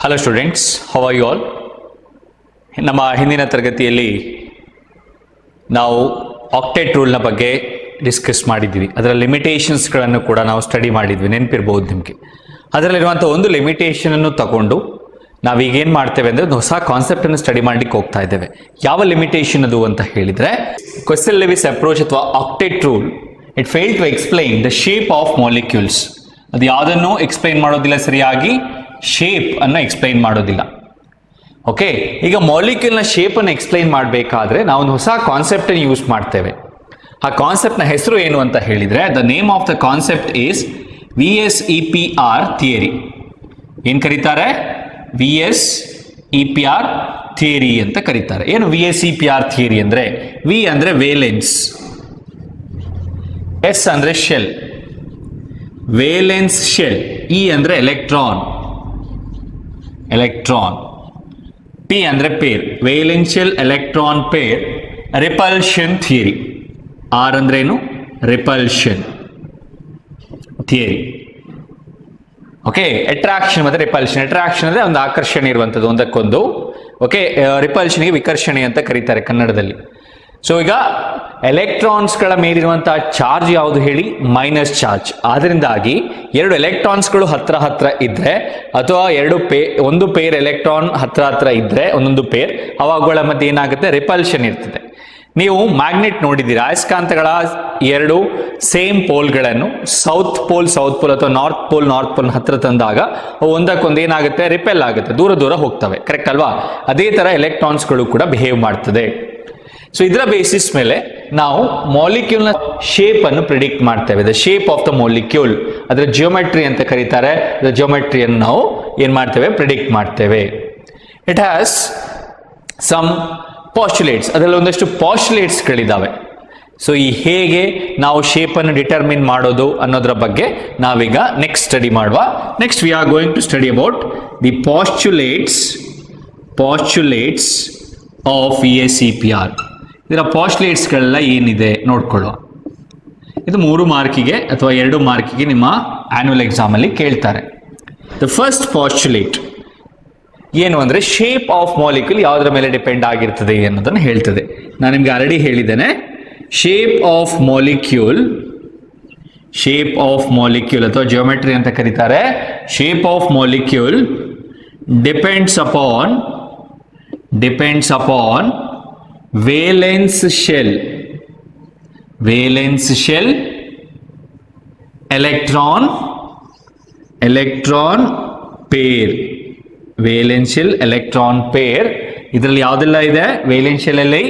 Hello students, how are you all? ನಮ್ಮ ಹಿಂದಿನ ತರಗತಿಯಲ್ಲಿ ನಾವು ಆಕ್ಟೇಟ್ ರೂಲ್ನ ಬಗ್ಗೆ ಡಿಸ್ಕಸ್ ಮಾಡಿದ್ವಿ. ಅದರ ಲಿಮಿಟೇಷನ್ಸ್ಗಳನ್ನು ಕೂಡ ನಾವು ಸ್ಟಡಿ ಮಾಡಿದ್ವಿ, ನೆನಪಿರ್ಬೋದು ನಿಮಗೆ. ಅದರಲ್ಲಿರುವಂಥ ಒಂದು ಲಿಮಿಟೇಷನನ್ನು ತಗೊಂಡು ನಾವೀಗೇನು ಮಾಡ್ತೇವೆ ಅಂದರೆ ಒಂದು ಹೊಸ ಕಾನ್ಸೆಪ್ಟನ್ನು ಸ್ಟಡಿ ಮಾಡಲಿಕ್ಕೆ ಹೋಗ್ತಾ ಇದ್ದೇವೆ. ಯಾವ ಲಿಮಿಟೇಷನ್ ಅದು ಅಂತ ಹೇಳಿದರೆ, ಕ್ವೆಸ್ಟನ್ ಲೆವಿಸ್ ಅಪ್ರೋಚ್ ಅಥವಾ octet rule it fail to explain the shape of molecules. ಅದು ಯಾವುದನ್ನು ಎಕ್ಸ್ಪ್ಲೈನ್ ಮಾಡೋದಿಲ್ಲ, ಸರಿಯಾಗಿ ಶೇಪ್ ಅನ್ನು ಎಕ್ಸ್ಪ್ಲೈನ್ ಮಾಡೋದಿಲ್ಲ. ಓಕೆ, ಈಗ ಮಾಲಿಕ್ಯೂಲ್ನ ಶೇಪನ್ನು ಎಕ್ಸ್ಪ್ಲೈನ್ ಮಾಡಬೇಕಾದ್ರೆ ನಾವು ಒಂದು ಹೊಸ ಕಾನ್ಸೆಪ್ಟನ್ನು ಯೂಸ್ ಮಾಡ್ತೇವೆ. ಆ ಕಾನ್ಸೆಪ್ಟ್ನ ಹೆಸರು ಏನು ಅಂತ ಹೇಳಿದರೆ, the name of the concept is VSEPR theory. ಏನು ಕರೀತಾರೆ? VSEPR ಥಿಯರಿ ಅಂತ ಕರೀತಾರೆ. ಏನು VSEPR ಥಿಯರಿ ಅಂದರೆ? ವಿ ಅಂದರೆ ವೇಲೆನ್ಸ್, ಎಸ್ ಅಂದರೆ ಶೆಲ್, ವೇಲೆನ್ಸ್ ಶೆಲ್, ಇ ಅಂದರೆ ಎಲೆಕ್ಟ್ರಾನ್, ಪಿ ಅಂದರೆ pair, valential electron pair, repulsion theory. R ಅಂದ್ರೆ ಏನು? Repulsion theory. ಓಕೆ, ಅಟ್ರಾಕ್ಷನ್ ಮತ್ತೆ ರಿಪಲ್ಷನ್. ಅಟ್ರಾಕ್ಷನ್ ಅಂದ್ರೆ ಒಂದು ಆಕರ್ಷಣೆ ಇರುವಂಥದ್ದು ಒಂದಕ್ಕೊಂದು. ಓಕೆ, ರಿಪಲ್ಷನ್ಗೆ ವಿಕರ್ಷಣೆ ಅಂತ ಕರೀತಾರೆ ಕನ್ನಡದಲ್ಲಿ. ಸೊ ಈಗ ಎಲೆಕ್ಟ್ರಾನ್ಸ್ಗಳ ಮೇಲಿರುವಂತಹ ಚಾರ್ಜ್ ಯಾವುದು ಹೇಳಿ? Minus charge. ಆದ್ದರಿಂದಾಗಿ ಎರಡು ಎಲೆಕ್ಟ್ರಾನ್ಸ್ಗಳು ಹತ್ರ ಹತ್ರ ಇದ್ರೆ, ಅಥವಾ ಒಂದು ಪೇರ್ ಎಲೆಕ್ಟ್ರಾನ್ ಹತ್ರ ಇದ್ರೆ ಒಂದೊಂದು ಪೇರ್, ಅವುಗಳ ಮಧ್ಯೆ ಏನಾಗುತ್ತೆ? ರಿಪಲ್ಷನ್ ಇರ್ತದೆ. ನೀವು ಮ್ಯಾಗ್ನೆಟ್ ನೋಡಿದ್ದೀರಾ, ಅಯಸ್ಕಾಂತಗಳ ಎರಡು ಸೇಮ್ ಪೋಲ್ಗಳನ್ನು ಸೌತ್ ಪೋಲ್ ಅಥವಾ ನಾರ್ತ್ ಪೋಲ್ ಹತ್ರ ತಂದಾಗ ಅವು ಒಂದಕ್ಕೊಂದು ಏನಾಗುತ್ತೆ? ರಿಪೆಲ್ ಆಗುತ್ತೆ, ದೂರ ಹೋಗ್ತವೆ. ಕರೆಕ್ಟ್ ಅಲ್ವಾ? ಅದೇ ತರ ಎಲೆಕ್ಟ್ರಾನ್ಸ್ಗಳು ಕೂಡ ಬಿಹೇವ್ ಮಾಡ್ತದೆ. ಸೊ ಇದರ ಬೇಸಿಸ್ ಮೇಲೆ ನಾವು ಮಾಲಿಕ್ಯೂಲ್ನ ಶೇಪ್ ಅನ್ನು ಪ್ರಿಡಿಕ್ಟ್ ಮಾಡ್ತೇವೆ. The shape of the molecule, ಅದರ ಜಿಯೋಮೆಟ್ರಿ ಅಂತ ಕರೀತಾರೆ. ದ ಜಿಯೋಮೆಟ್ರಿಯನ್ನು ನಾವು ಏನ್ ಮಾಡ್ತೇವೆ? ಪ್ರಿಡಿಕ್ಟ್ ಮಾಡ್ತೇವೆ. ಇಟ್ ಹ್ಯಾಸ್ ಸಮ್ ಪಾಸ್ಟುಲೇಟ್ಸ್, ಅದರಲ್ಲಿ ಒಂದಷ್ಟು ಪಾಸ್ಟುಲೇಟ್ಸ್ಗಳಿದ್ದಾವೆ. ಸೊ ಈ ಹೇಗೆ ನಾವು ಶೇಪ್ ಅನ್ನು ಡಿಟರ್ಮಿನ್ ಮಾಡೋದು ಅನ್ನೋದ್ರ ಬಗ್ಗೆ ನಾವೀಗ ನೆಕ್ಸ್ಟ್ ಸ್ಟಡಿ ಮಾಡುವ. Next we are going to study about the postulates of VSEPR. ಇದರ ಪಾಸ್ಟುಲೇಟ್ಸ್ಗಳೆಲ್ಲ ಏನಿದೆ ನೋಡ್ಕೊಳ್ಳುವ. ಇದು 3 ಮಾರ್ಕಿಗೆ ಅಥವಾ 2 ಮಾರ್ಕಿಗೆ ನಿಮ್ಮ ಆನ್ಯುವಲ್ ಎಕ್ಸಾಮ್ ಅಲ್ಲಿ ಕೇಳ್ತಾರೆ. ದ ಫಸ್ಟ್ ಪಾಸ್ಟುಲೇಟ್ ಏನು ಅಂದ್ರೆ, ಶೇಪ್ ಆಫ್ ಮಾಲಿಕ್ಯೂಲ್ ಯಾವುದರ ಮೇಲೆ ಡಿಪೆಂಡ್ ಆಗಿರ್ತದೆ ಅನ್ನೋದನ್ನು ಹೇಳ್ತದೆ. ನಾನು ನಿಮ್ಗೆ ಆಲ್ರೆಡಿ ಹೇಳಿದ್ದೇನೆ, ಶೇಪ್ ಆಫ್ ಮಾಲಿಕ್ಯೂಲ್ ಅಥವಾ ಜಿಯೋಮೆಟ್ರಿ ಅಂತ ಕರೀತಾರೆ. Shape of molecule depends upon valence shell, electron pair, valential electron pair. ಇದರಲ್ಲಿ ಯಾವುದೆಲ್ಲ ಇದೆ? ವೇಲೆನ್ಷಿಯಲ್ ಅಲ್ಲಿ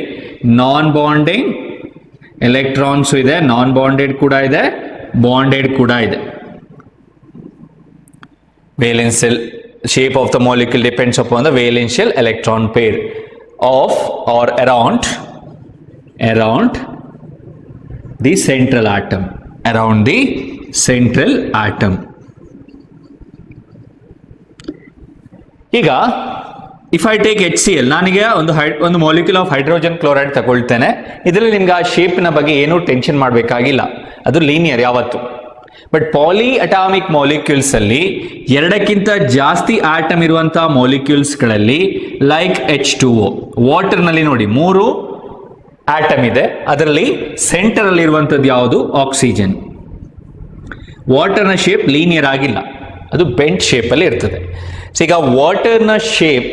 ನಾನ್ ಬಾಂಡಿಂಗ್ ಎಲೆಕ್ಟ್ರಾನ್ಸ್ ಇದೆ, ನಾನ್ ಬಾಂಡೆಡ್ ಕೂಡ ಇದೆ, ಬಾಂಡೆಡ್ ಕೂಡ ಇದೆ. valential shape of the molecule depends upon the valential electron pair of or around the central atom, ಈಗ ಇಫ್ ಐ ಟೇಕ್ HCl, ನಾನೀಗ ಒಂದು ಮಾಲಿಕ್ಯೂಲ್ ಆಫ್ ಹೈಡ್ರೋಜನ್ ಕ್ಲೋರೈಡ್ ತಗೊಳ್ತೇನೆ. ಇದರಲ್ಲಿ ನಿಮ್ಗೆ ಆ ಶೇಪ್ನ ಬಗ್ಗೆ ಏನೂ ಟೆನ್ಷನ್ ಮಾಡಬೇಕಾಗಿಲ್ಲ, ಅದು ಲೀನಿಯರ್ ಯಾವತ್ತು. ಬಟ್ ಪಾಲಿ ಅಟಾಮಿಕ್ ಮಾಲಿಕ್ಯೂಲ್ಸ್ ಅಲ್ಲಿ 2ಕ್ಕಿಂತ ಜಾಸ್ತಿ ಆಟಮ್ ಇರುವಂತಹ ಮಾಲಿಕ್ಯೂಲ್ಸ್ಗಳಲ್ಲಿ, ಲೈಕ್ H2O, ವಾಟರ್ ನಲ್ಲಿ ನೋಡಿ 3 ಆಟಮ್ ಇದೆ, ಅದರಲ್ಲಿ ಸೆಂಟರ್ ಅಲ್ಲಿ ಇರುವಂತದ್ದು ಯಾವುದು? ಆಕ್ಸಿಜನ್. ವಾಟರ್ನ ಶೇಪ್ ಲೀನಿಯರ್ ಆಗಿಲ್ಲ, ಅದು ಬೆಂಟ್ ಶೇಪ್ ಅಲ್ಲಿ ಇರ್ತದೆ. ಸೊ ಈಗ ವಾಟರ್ನ ಶೇಪ್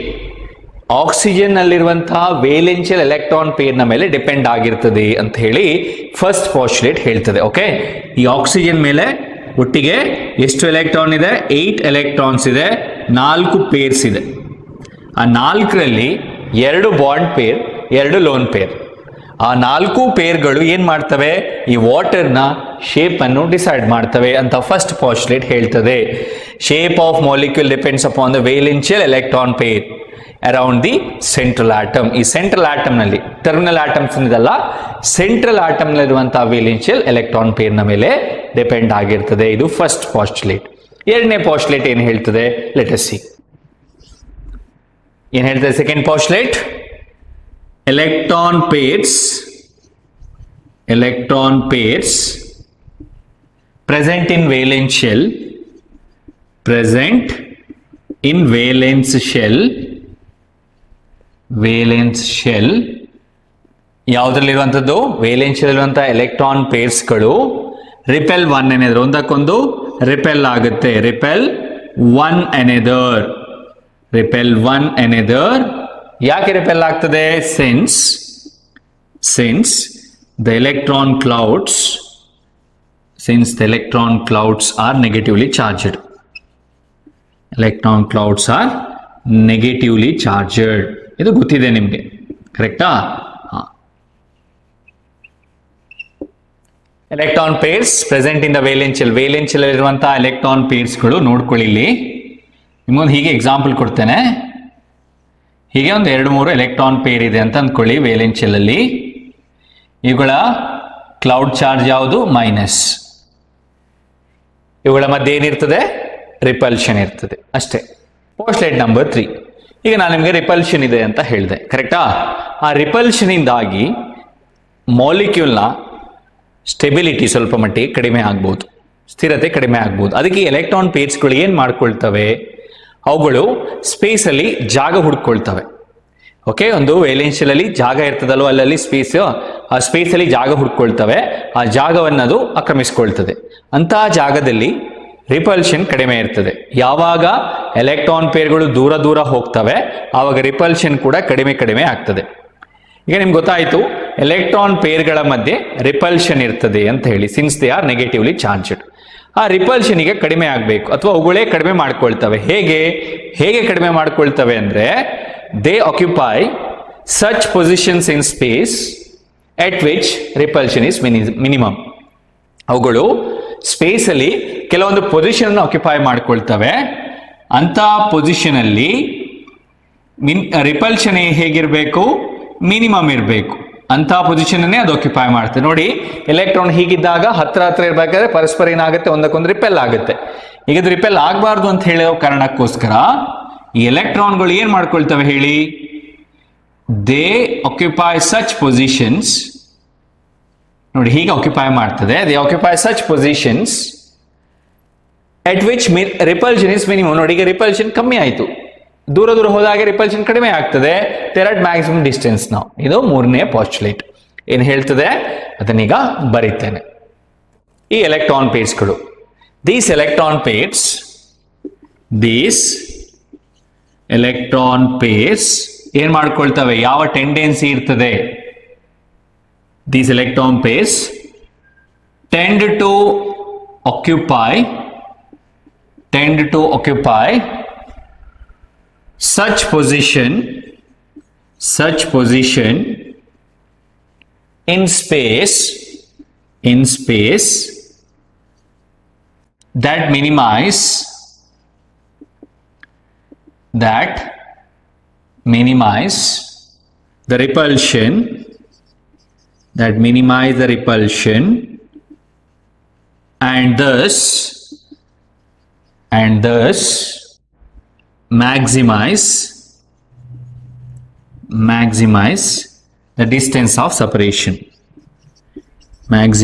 ಆಕ್ಸಿಜನ್ ನಲ್ಲಿರುವಂತಹ ವೇಲೆನ್ಷಿಯಲ್ ಎಲೆಕ್ಟ್ರಾನ್ ಪೇರ್ನ ಮೇಲೆ ಡಿಪೆಂಡ್ ಆಗಿರ್ತದೆ ಅಂತ ಹೇಳಿ ಫಸ್ಟ್ ಪಾಸ್ಟುಲೇಟ್ ಹೇಳ್ತದೆ. ಓಕೆ, ಈ ಆಕ್ಸಿಜನ್ ಮೇಲೆ ಒಟ್ಟಿಗೆ ಎಷ್ಟು ಎಲೆಕ್ಟ್ರಾನ್ ಇದೆ? 8 ಎಲೆಕ್ಟ್ರಾನ್ಸ್ ಇದೆ, 4 ಪೇರ್ಸ್ ಇದೆ. ಆ 4ರಲ್ಲಿ 2 ಬಾಂಡ್ ಪೇರ್, 2 ಲೋನ್ ಪೇರ್. ಆ 4 ಪೇರ್ಗಳು ಏನ್ ಮಾಡ್ತವೆ? ಈ ವಾಟರ್ನ ಶೇಪ್ ಅನ್ನು ಡಿಸೈಡ್ ಮಾಡ್ತವೆ ಅಂತ ಫಸ್ಟ್ ಪಾಸ್ಟುಲೇಟ್ ಹೇಳ್ತದೆ. Shape of molecule depends upon the valential electron pair around the central atom. ಈ ಸೆಂಟ್ರಲ್ ಆಟಮ್ ನಲ್ಲಿ, ಟರ್ಮಿನಲ್ ಆಟಮ್ಸ್ ಇದಲ್ಲ, ಸೆಂಟ್ರಲ್ ಆಟಮ್ ನಲ್ಲಿರುವಂತಹ ವೇಲೆನ್ಷಿಯಲ್ ಎಲೆಕ್ಟ್ರಾನ್ ಪೇರ್ ನ ಮೇಲೆ ಡಿಪೆಂಡ್ ಆಗಿರ್ತದೆ. ಇದು ಫಸ್ಟ್ ಪಾಸ್ಟುಲೇಟ್. ಎರಡನೇ ಪಾಸ್ಟುಲೇಟ್ ಏನು ಹೇಳ್ತದೆ? Let us see. ಏನು ಹೇಳ್ತದೆ second postulate? electron pairs present in valence shell in valence shell ಯಾವುದ್ರಲ್ಲಿರುವಂಥದ್ದು ವೇಲೆನ್ಸ್ ಶೆಲ್ ಇರುವಂತಹ ಎಲೆಕ್ಟ್ರಾನ್ ಪೇರ್ಸ್ಗಳು ರಿಪೆಲ್ ಒನ್ ಎನೆದರ್ ಒಂದಕ್ಕೊಂದು ರಿಪೆಲ್ ಆಗುತ್ತೆ. ರಿಪೆಲ್ ಒನ್ ಎನೆದರ್ ಯಾಕೆ ರಿಪೆಲ್ ಆಗ್ತದೆ? Since the electron clouds are negatively charged. Electron clouds are negatively charged. ಇದು ಗೊತ್ತಿದೆ ನಿಮಗೆ, ಕರೆಕ್ಟಾ? Electron pairs present in the valence shell ಇರುವಂತಹ ಎಲೆಕ್ಟ್ರಾನ್ ಪೇರ್ಸ್ಗಳು ನೋಡ್ಕೊಳ್ಳಿ. ಇಲ್ಲಿ ನಿಮಗೊಂದು ಹೀಗೆ ಎಕ್ಸಾಂಪಲ್ ಕೊಡ್ತೇನೆ. ಹೀಗೆ ಒಂದು 2-3 ಎಲೆಕ್ಟ್ರಾನ್ ಪೇರ್ ಇದೆ ಅಂತ ಅಂದ್ಕೊಳ್ಳಿ ವೇಲೆನ್ಸ್ ಶೆಲ್ ಅಲ್ಲಿ. ಇವುಗಳ ಕ್ಲೌಡ್ ಚಾರ್ಜ್ ಯಾವುದು? ಮೈನಸ್. ಇವುಗಳ ಮಧ್ಯೆ ಏನಿರ್ತದೆ? ರಿಪಲ್ಷನ್ ಇರ್ತದೆ ಅಷ್ಟೇ. ಪೋಸ್ಟ್ಲೇಟ್ ನಂಬರ್ 3. ಈಗ ನಾನು ನಿಮಗೆ ರಿಪಲ್ಷನ್ ಇದೆ ಅಂತ ಹೇಳಿದೆ, ಕರೆಕ್ಟಾ? ಆ ರಿಪಲ್ಷನ್ ಇಂದಾಗಿ ಮಾಲಿಕ್ಯೂಲ್ನ ಸ್ಟೆಬಿಲಿಟಿ ಸ್ವಲ್ಪ ಮಟ್ಟಿಗೆ ಕಡಿಮೆ ಆಗ್ಬೋದು, ಸ್ಥಿರತೆ ಕಡಿಮೆ ಆಗ್ಬೋದು. ಅದಕ್ಕೆ ಎಲೆಕ್ಟ್ರಾನ್ ಪೇರ್ಸ್ಗಳು ಏನು ಮಾಡ್ಕೊಳ್ತವೆ? ಅವುಗಳು ಸ್ಪೇಸಲ್ಲಿ ಜಾಗ ಹುಡ್ಕೊಳ್ತವೆ. ಓಕೆ, ಒಂದು ವೇಲೆನ್ಸ್ ಶೆಲ್ ಅಲ್ಲಿ ಜಾಗ ಇರ್ತದಲ್ವ, ಅಲ್ಲಲ್ಲಿ ಆ ಸ್ಪೇಸ್ ಅಲ್ಲಿ ಜಾಗ ಹುಡ್ಕೊಳ್ತವೆ. ಆ ಜಾಗವನ್ನು ಅದು ಆಕ್ರಮಿಸ್ಕೊಳ್ತದೆ. ಅಂತಹ ಜಾಗದಲ್ಲಿ ರಿಪಲ್ಷನ್ ಕಡಿಮೆ ಇರ್ತದೆ. ಯಾವಾಗ ಎಲೆಕ್ಟ್ರಾನ್ ಪೇರ್ಗಳು ದೂರ ಹೋಗ್ತವೆ ಆವಾಗ ರಿಪಲ್ಷನ್ ಕೂಡ ಕಡಿಮೆ ಆಗ್ತದೆ. ಈಗ ನಿಮ್ಗೆ ಗೊತ್ತಾಯಿತು ಎಲೆಕ್ಟ್ರಾನ್ ಪೇರ್ಗಳ ಮಧ್ಯೆ ರಿಪಲ್ಷನ್ ಇರ್ತದೆ ಅಂತ ಹೇಳಿ, since they are negatively charged. ಆ ರಿಪಲ್ಷನ್ ಈಗ ಕಡಿಮೆ ಆಗಬೇಕು, ಅಥವಾ ಅವುಗಳೇ ಕಡಿಮೆ ಮಾಡ್ಕೊಳ್ತವೆ. ಹೇಗೆ ಕಡಿಮೆ ಮಾಡ್ಕೊಳ್ತವೆ ಅಂದ್ರೆ, they occupy such positions in space at which repulsion is minimum. ಅವುಗಳು ಸ್ಪೇಸ್ ಅಲ್ಲಿ ಕೆಲವೊಂದು ಪೊಸಿಷನ್ ಆಕ್ಯುಪೈ ಮಾಡ್ಕೊಳ್ತವೆ. ಅಂತ ಪೊಸಿಷನ್ ಅಲ್ಲಿ ರಿಪಲ್ಷನ್ ಹೇಗಿರಬೇಕು? ಮಿನಿಮಮ್ ಇರಬೇಕು. ಅಂತ ಪೊಸಿಷನ್ ಅನ್ನೇ ಅದು ಆಕ್ಯುಪೈ ಮಾಡ್ತದೆ. ನೋಡಿ, ಎಲೆಕ್ಟ್ರಾನ್ ಹೀಗಿದ್ದಾಗ ಹತ್ರ ಇರಬೇಕಾದ್ರೆ ಪರಸ್ಪರ ಏನಾಗುತ್ತೆ? ಒಂದಕ್ಕೊಂದು ರಿಪೆಲ್ ಆಗುತ್ತೆ. ಈಗ ಇದು ರಿಪೆಲ್ ಆಗಬಾರ್ದು ಅಂತ ಹೇಳೋ ಕಾರಣಕ್ಕೋಸ್ಕರ ಈ ಎಲೆಕ್ಟ್ರಾನ್ಗಳು ಏನ್ ಮಾಡ್ಕೊಳ್ತವೆ ಹೇಳಿ? They occupy such positions. ನೋಡಿ, ಹೀಗೆ ಆಕ್ಯುಪೈ ಮಾಡ್ತದೆ. They occupy such positions at which repulsion is minimum. ನೋಡಿ, ಈಗ ರಿಪಲ್ಷನ್ ಕಮ್ಮಿ ಆಯಿತು. ದೂರ ಹೋದಾಗೆ ರಿಪಲ್ಷನ್ ಕಡಿಮೆ ಆಗ್ತದೆ. ದೇರ್ ಆಟ್ ಮ್ಯಾಕ್ಸಿಮಮ್ ಡಿಸ್ಟೆನ್ಸ್ ನಾವು. ಇದು 3ನೇ ಪಾಸ್ಟುಲೇಟ್. ಏನು ಹೇಳ್ತದೆ ಅದನ್ನೀಗ ಬರೀತೇನೆ. ಈ ಎಲೆಕ್ಟ್ರಾನ್ ಪೇರ್ಸ್ಗಳು, ದೀಸ್ ಎಲೆಕ್ಟ್ರಾನ್ ಪೇರ್ಸ್ ಏನ್ ಮಾಡ್ಕೊಳ್ತವೆ? ಯಾವ ಟೆಂಡೆನ್ಸಿ ಇರ್ತದೆ? These electron pairs tend to occupy such position in space that minimize the repulsion and thus maximize the distance of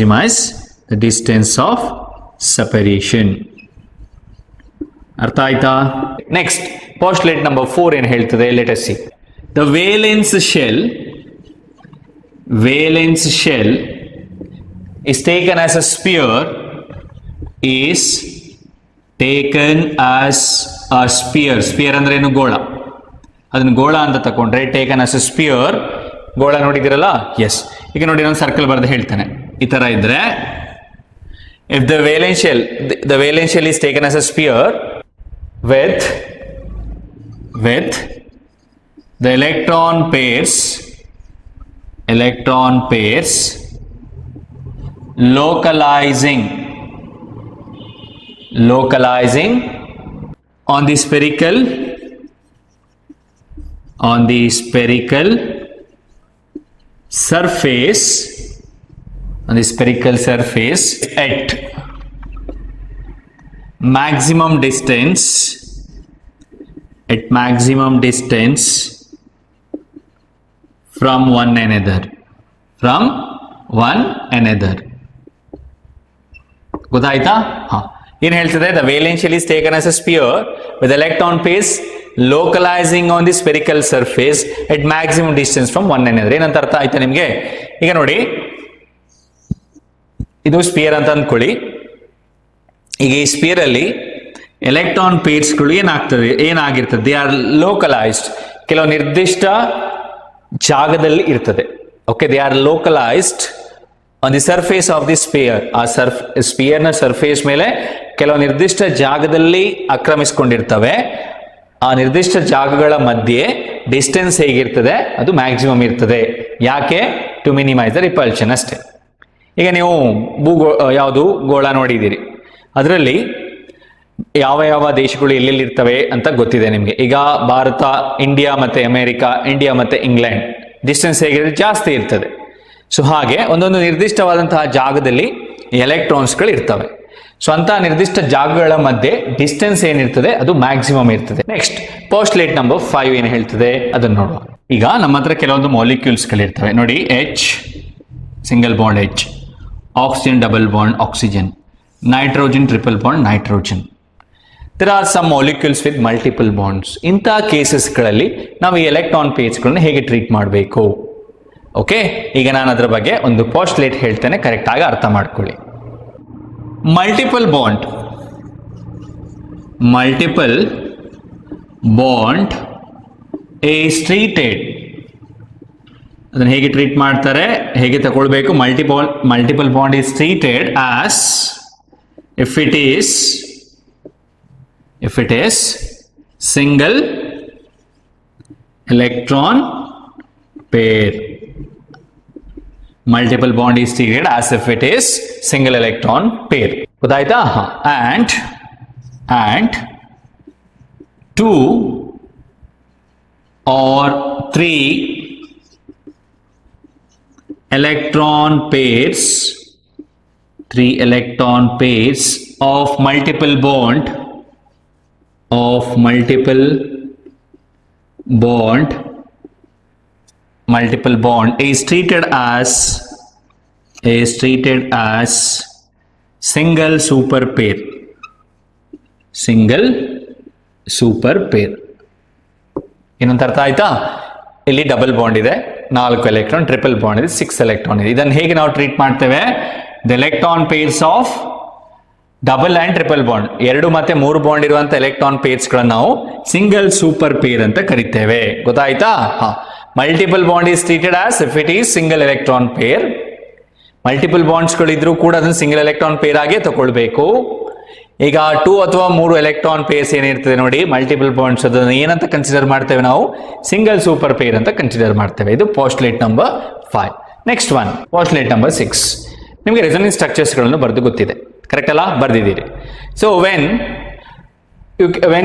separation. ಅರ್ಥ ಆಯ್ತಾ? ನೆಕ್ಸ್ಟ್ postulate number 4 ಏನು ಹೇಳ್ತದೆ? let us see. The valence shell is taken as a sphere sphere ಅಂದ್ರೆ ಏನು? ಗೋಳ. ಅದನ್ನ ಗೋಳ ಅಂತ ತಕೊಂಡ್ರೆ ಟೇಕನ್ ಆಸ್ ಎ ಸ್ಪಿಯರ್. ಗೋಳ ನೋಡಿದಿರಲ್ಲ? ಎಸ್. ಈಗ ನೋಡಿ, ನಾನು ಸರ್ಕಲ್ ಬರೆದು ಹೇಳ್ತೇನೆ. ಈ ತರ ಇದ್ರೆ, if the valence shell is taken as a sphere with the electron pairs localizing on the spherical surface at maximum distance from one another. ಗೊತ್ತಾಯ್ತಾ? ಏನ್ ಹೇಳ್ತದೆ, the valence shell is taken as a sphere with electron pairs localising on the spherical surface at maximum distance from one an. ಏನಂತ ಅರ್ಥ ಆಯ್ತಾ ನಿಮ್ಗೆ? ಈಗ ನೋಡಿ, ಇದು ಸ್ಪಿಯರ್ ಅಂತ ಅಂದ್ಕೊಳ್ಳಿ. ಈಗ ಈ ಸ್ಪಿಯರ್ ಅಲ್ಲಿ ಎಲೆಕ್ಟ್ರಾನ್ ಪೇರ್ಸ್ಗಳು ಏನಾಗಿರ್ತದೆ, ದೇ ಆರ್ ಲೋಕಲೈಸ್ಡ್, ಕೆಲವು ನಿರ್ದಿಷ್ಟ ಜಾಗದಲ್ಲಿ ಇರ್ತದೆ. Okay, they are localised on the surface of the sphere. ಆ ಸ್ಪಿಯರ್ ನ ಸರ್ಫೇಸ್ ಮೇಲೆ ಕೆಲವು ನಿರ್ದಿಷ್ಟ ಜಾಗದಲ್ಲಿ ಆಕ್ರಮಿಸಿಕೊಂಡಿರ್ತವೆ. ಆ ನಿರ್ದಿಷ್ಟ ಜಾಗಗಳ ಮಧ್ಯೆ ಡಿಸ್ಟೆನ್ಸ್ ಹೇಗಿರ್ತದೆ, ಅದು ಮ್ಯಾಕ್ಸಿಮಮ್ ಇರ್ತದೆ. ಯಾಕೆ? ಟು ಮಿನಿಮೈಸ್ ದ ರಿಪಲ್ಷನ್ ಅಷ್ಟೇ. ಈಗ ನೀವು ಯಾವುದು ಗೋಳ ನೋಡಿದ್ದೀರಿ, ಅದರಲ್ಲಿ ಯಾವ ಯಾವ ದೇಶಗಳು ಎಲ್ಲೆಲ್ಲಿ ಇರ್ತವೆ ಅಂತ ಗೊತ್ತಿದೆ ನಿಮಗೆ. ಈಗ ಭಾರತ, ಇಂಡಿಯಾ ಮತ್ತೆ ಅಮೆರಿಕಾ, ಇಂಡಿಯಾ ಮತ್ತೆ ಇಂಗ್ಲೆಂಡ್ ಡಿಸ್ಟೆನ್ಸ್ ಹೇಗಿರುತ್ತೆ, ಜಾಸ್ತಿ ಇರ್ತದೆ. ಸೊ ಹಾಗೆ ಒಂದೊಂದು ನಿರ್ದಿಷ್ಟವಾದಂತಹ ಜಾಗದಲ್ಲಿ ಎಲೆಕ್ಟ್ರಾನ್ಸ್ಗಳು ಇರ್ತವೆ. ಸೊ ಅಂತ ನಿರ್ದಿಷ್ಟ ಜಾಗಗಳ ಮಧ್ಯೆ ಡಿಸ್ಟೆನ್ಸ್ ಏನಿರ್ತದೆ ಅದು ಮ್ಯಾಕ್ಸಿಮಮ್ ಇರ್ತದೆ. ನೆಕ್ಸ್ಟ್ ಪೋಸ್ಟ್ಲೇಟ್ ನಂಬರ್ 5 ಏನು ಹೇಳ್ತದೆ ಅದನ್ನು ನೋಡುವ. ಈಗ ನಮ್ಮ ಹತ್ರ ಕೆಲವೊಂದು ಮಾಲಿಕ್ಯೂಲ್ಸ್ಗಳಿರ್ತವೆ ನೋಡಿ. H single bond H, oxygen double bond oxygen, nitrogen triple bond nitrogen. there are some molecules with multiple bonds. ಇಂಥ ಕೇಸಸ್ಗಳಲ್ಲಿ ನಾವು ಈ ಎಲೆಕ್ಟ್ರಾನ್ ಪೇರ್ಸ್ಗಳನ್ನ ಹೇಗೆ ಟ್ರೀಟ್ ಮಾಡಬೇಕು? ಓಕೆ, ಈಗ ನಾನು ಅದರ ಬಗ್ಗೆ ಒಂದು ಪೋಸ್ಟ್ಲೇಟ್ ಹೇಳ್ತೇನೆ, ಕರೆಕ್ಟ್ ಆಗಿ ಅರ್ಥ ಮಾಡ್ಕೊಳ್ಳಿ. ಮಲ್ಟಿಪಲ್ ಬಾಂಡ್ is treated, ಅದನ್ನು ಹೇಗೆ ಟ್ರೀಟ್ ಮಾಡ್ತಾರೆ, ಹೇಗೆ ತಗೊಳ್ಬೇಕು? Multiple bond is treated as if it is single electron pair. Multiple bond is treated as if it is single electron pair. ಗೊತ್ತಾಯ್ತಾ? and 2 or 3 electron pairs of multiple bond is treated as single super pair. ಏನಂತ ಅರ್ಥ ಆಯ್ತಾ? ಇಲ್ಲಿ double bond ಇದೆ, 4 electron, triple bond ಇದೆ, 6 electron ಇದೆ. ಇದನ್ನು ಹೇಗೆ ನಾವು ಟ್ರೀಟ್ ಮಾಡ್ತೇವೆ? The electron pairs of double and triple bond, 2 ಮತ್ತೆ 3 ಬಾಂಡ್ ಇರುವಂತ ಎಲೆಕ್ಟ್ರಾನ್ ಪೇರ್ಸ್ ಗಳನ್ನ ನಾವು ಸಿಂಗಲ್ ಸೂಪರ್ ಪೇರ್ ಅಂತ ಕರಿತೇವೆ. ಗೊತ್ತಾಯ್ತಾ? Multiple bond is treated as if it is single electron pair. Multiple bonds ಗಳಿದ್ರು ಕೂಡ ಅದನ್ನು ಸಿಂಗಲ್ ಎಲೆಕ್ಟ್ರಾನ್ ಪೇರ್ ಆಗೇ ತಗೊಳ್ಬೇಕು. ಈಗ 2 ಅಥವಾ 3 ಎಲೆಕ್ಟ್ರಾನ್ ಪೇರ್ಸ್ ಏನಿರ್ತದೆ ನೋಡಿ, ಮಲ್ಟಿಪಲ್ ಬಾಂಡ್ಸ್, ಅದನ್ನು ಏನಂತ ಕನ್ಸಿಡರ್ ಮಾಡ್ತೇವೆ ನಾವು? ಸಿಂಗಲ್ ಸೂಪರ್ ಪೇರ್ ಅಂತ ಕನ್ಸಿಡರ್ ಮಾಡ್ತೇವೆ. ಇದು postulate number 5. Next one postulate number 6. ನಿಮಗೆ ರೆಸೊನೆನ್ಸ್ ಸ್ಟ್ರಕ್ಚರ್ಸ್ ಗಳನ್ನು ಬರೆದು ಗೊತ್ತಿದೆ, ಕರೆಕ್ಟ್ ಅಲ್ಲ? ಬರ್ದಿದ್ದೀರಿ. So when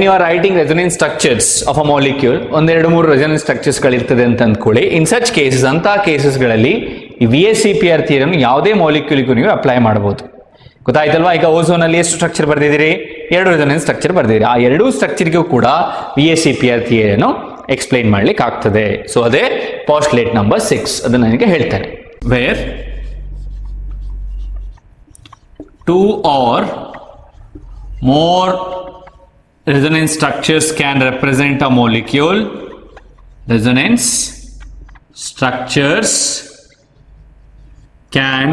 you are writing resonance structures of a molecule, 1-2-3 resonance structures ಗಳಿರ್ತದೆ ಅಂತ ಅಂದ್ಕೊಳ್ಳಿ. ಇನ್ ಸಚ್ ಕೇಸಸ್, ಅಂತಹ ಕೇಸಸ್ಗಳಲ್ಲಿ ಈ VSEPR ಥಿಯರಮ್ ಯಾವುದೇ ಮಾಲಿಕ್ಯೂಲ್ಗೂ ನೀವು ಅಪ್ಲೈ ಮಾಡಬಹುದು. ಗೊತ್ತಾಯ್ತಲ್ವಾ? ಈಗ ಓಝೋನ್ ಅಲ್ಲಿ ಎಷ್ಟು ಸ್ಟ್ರಕ್ಚರ್ ಬರ್ದಿದ್ದೀರಿ? 2 ರೆಸೊನೆನ್ಸ್ ಸ್ಟ್ರಕ್ಚರ್ ಬರ್ದಿದ್ದೀರಿ. ಆ 2 ಸ್ಟ್ರಕ್ಚರ್ಗೂ ಕೂಡ VSEPR ಥಿಯರಿಯನ್ನು ಎಕ್ಸ್ಪ್ಲೈನ್ ಮಾಡ್ಲಿಕ್ಕೆ ಆಗ್ತದೆ. ಸೊ ಅದೇ ಪೋಸ್ಟ್ಲೇಟ್ ನಂಬರ್ 6. ಅದನ್ನು ನನಗೆ ಹೇಳ್ತಾರೆ. Where 2 or more resonance structures can represent a molecule. Resonance structures can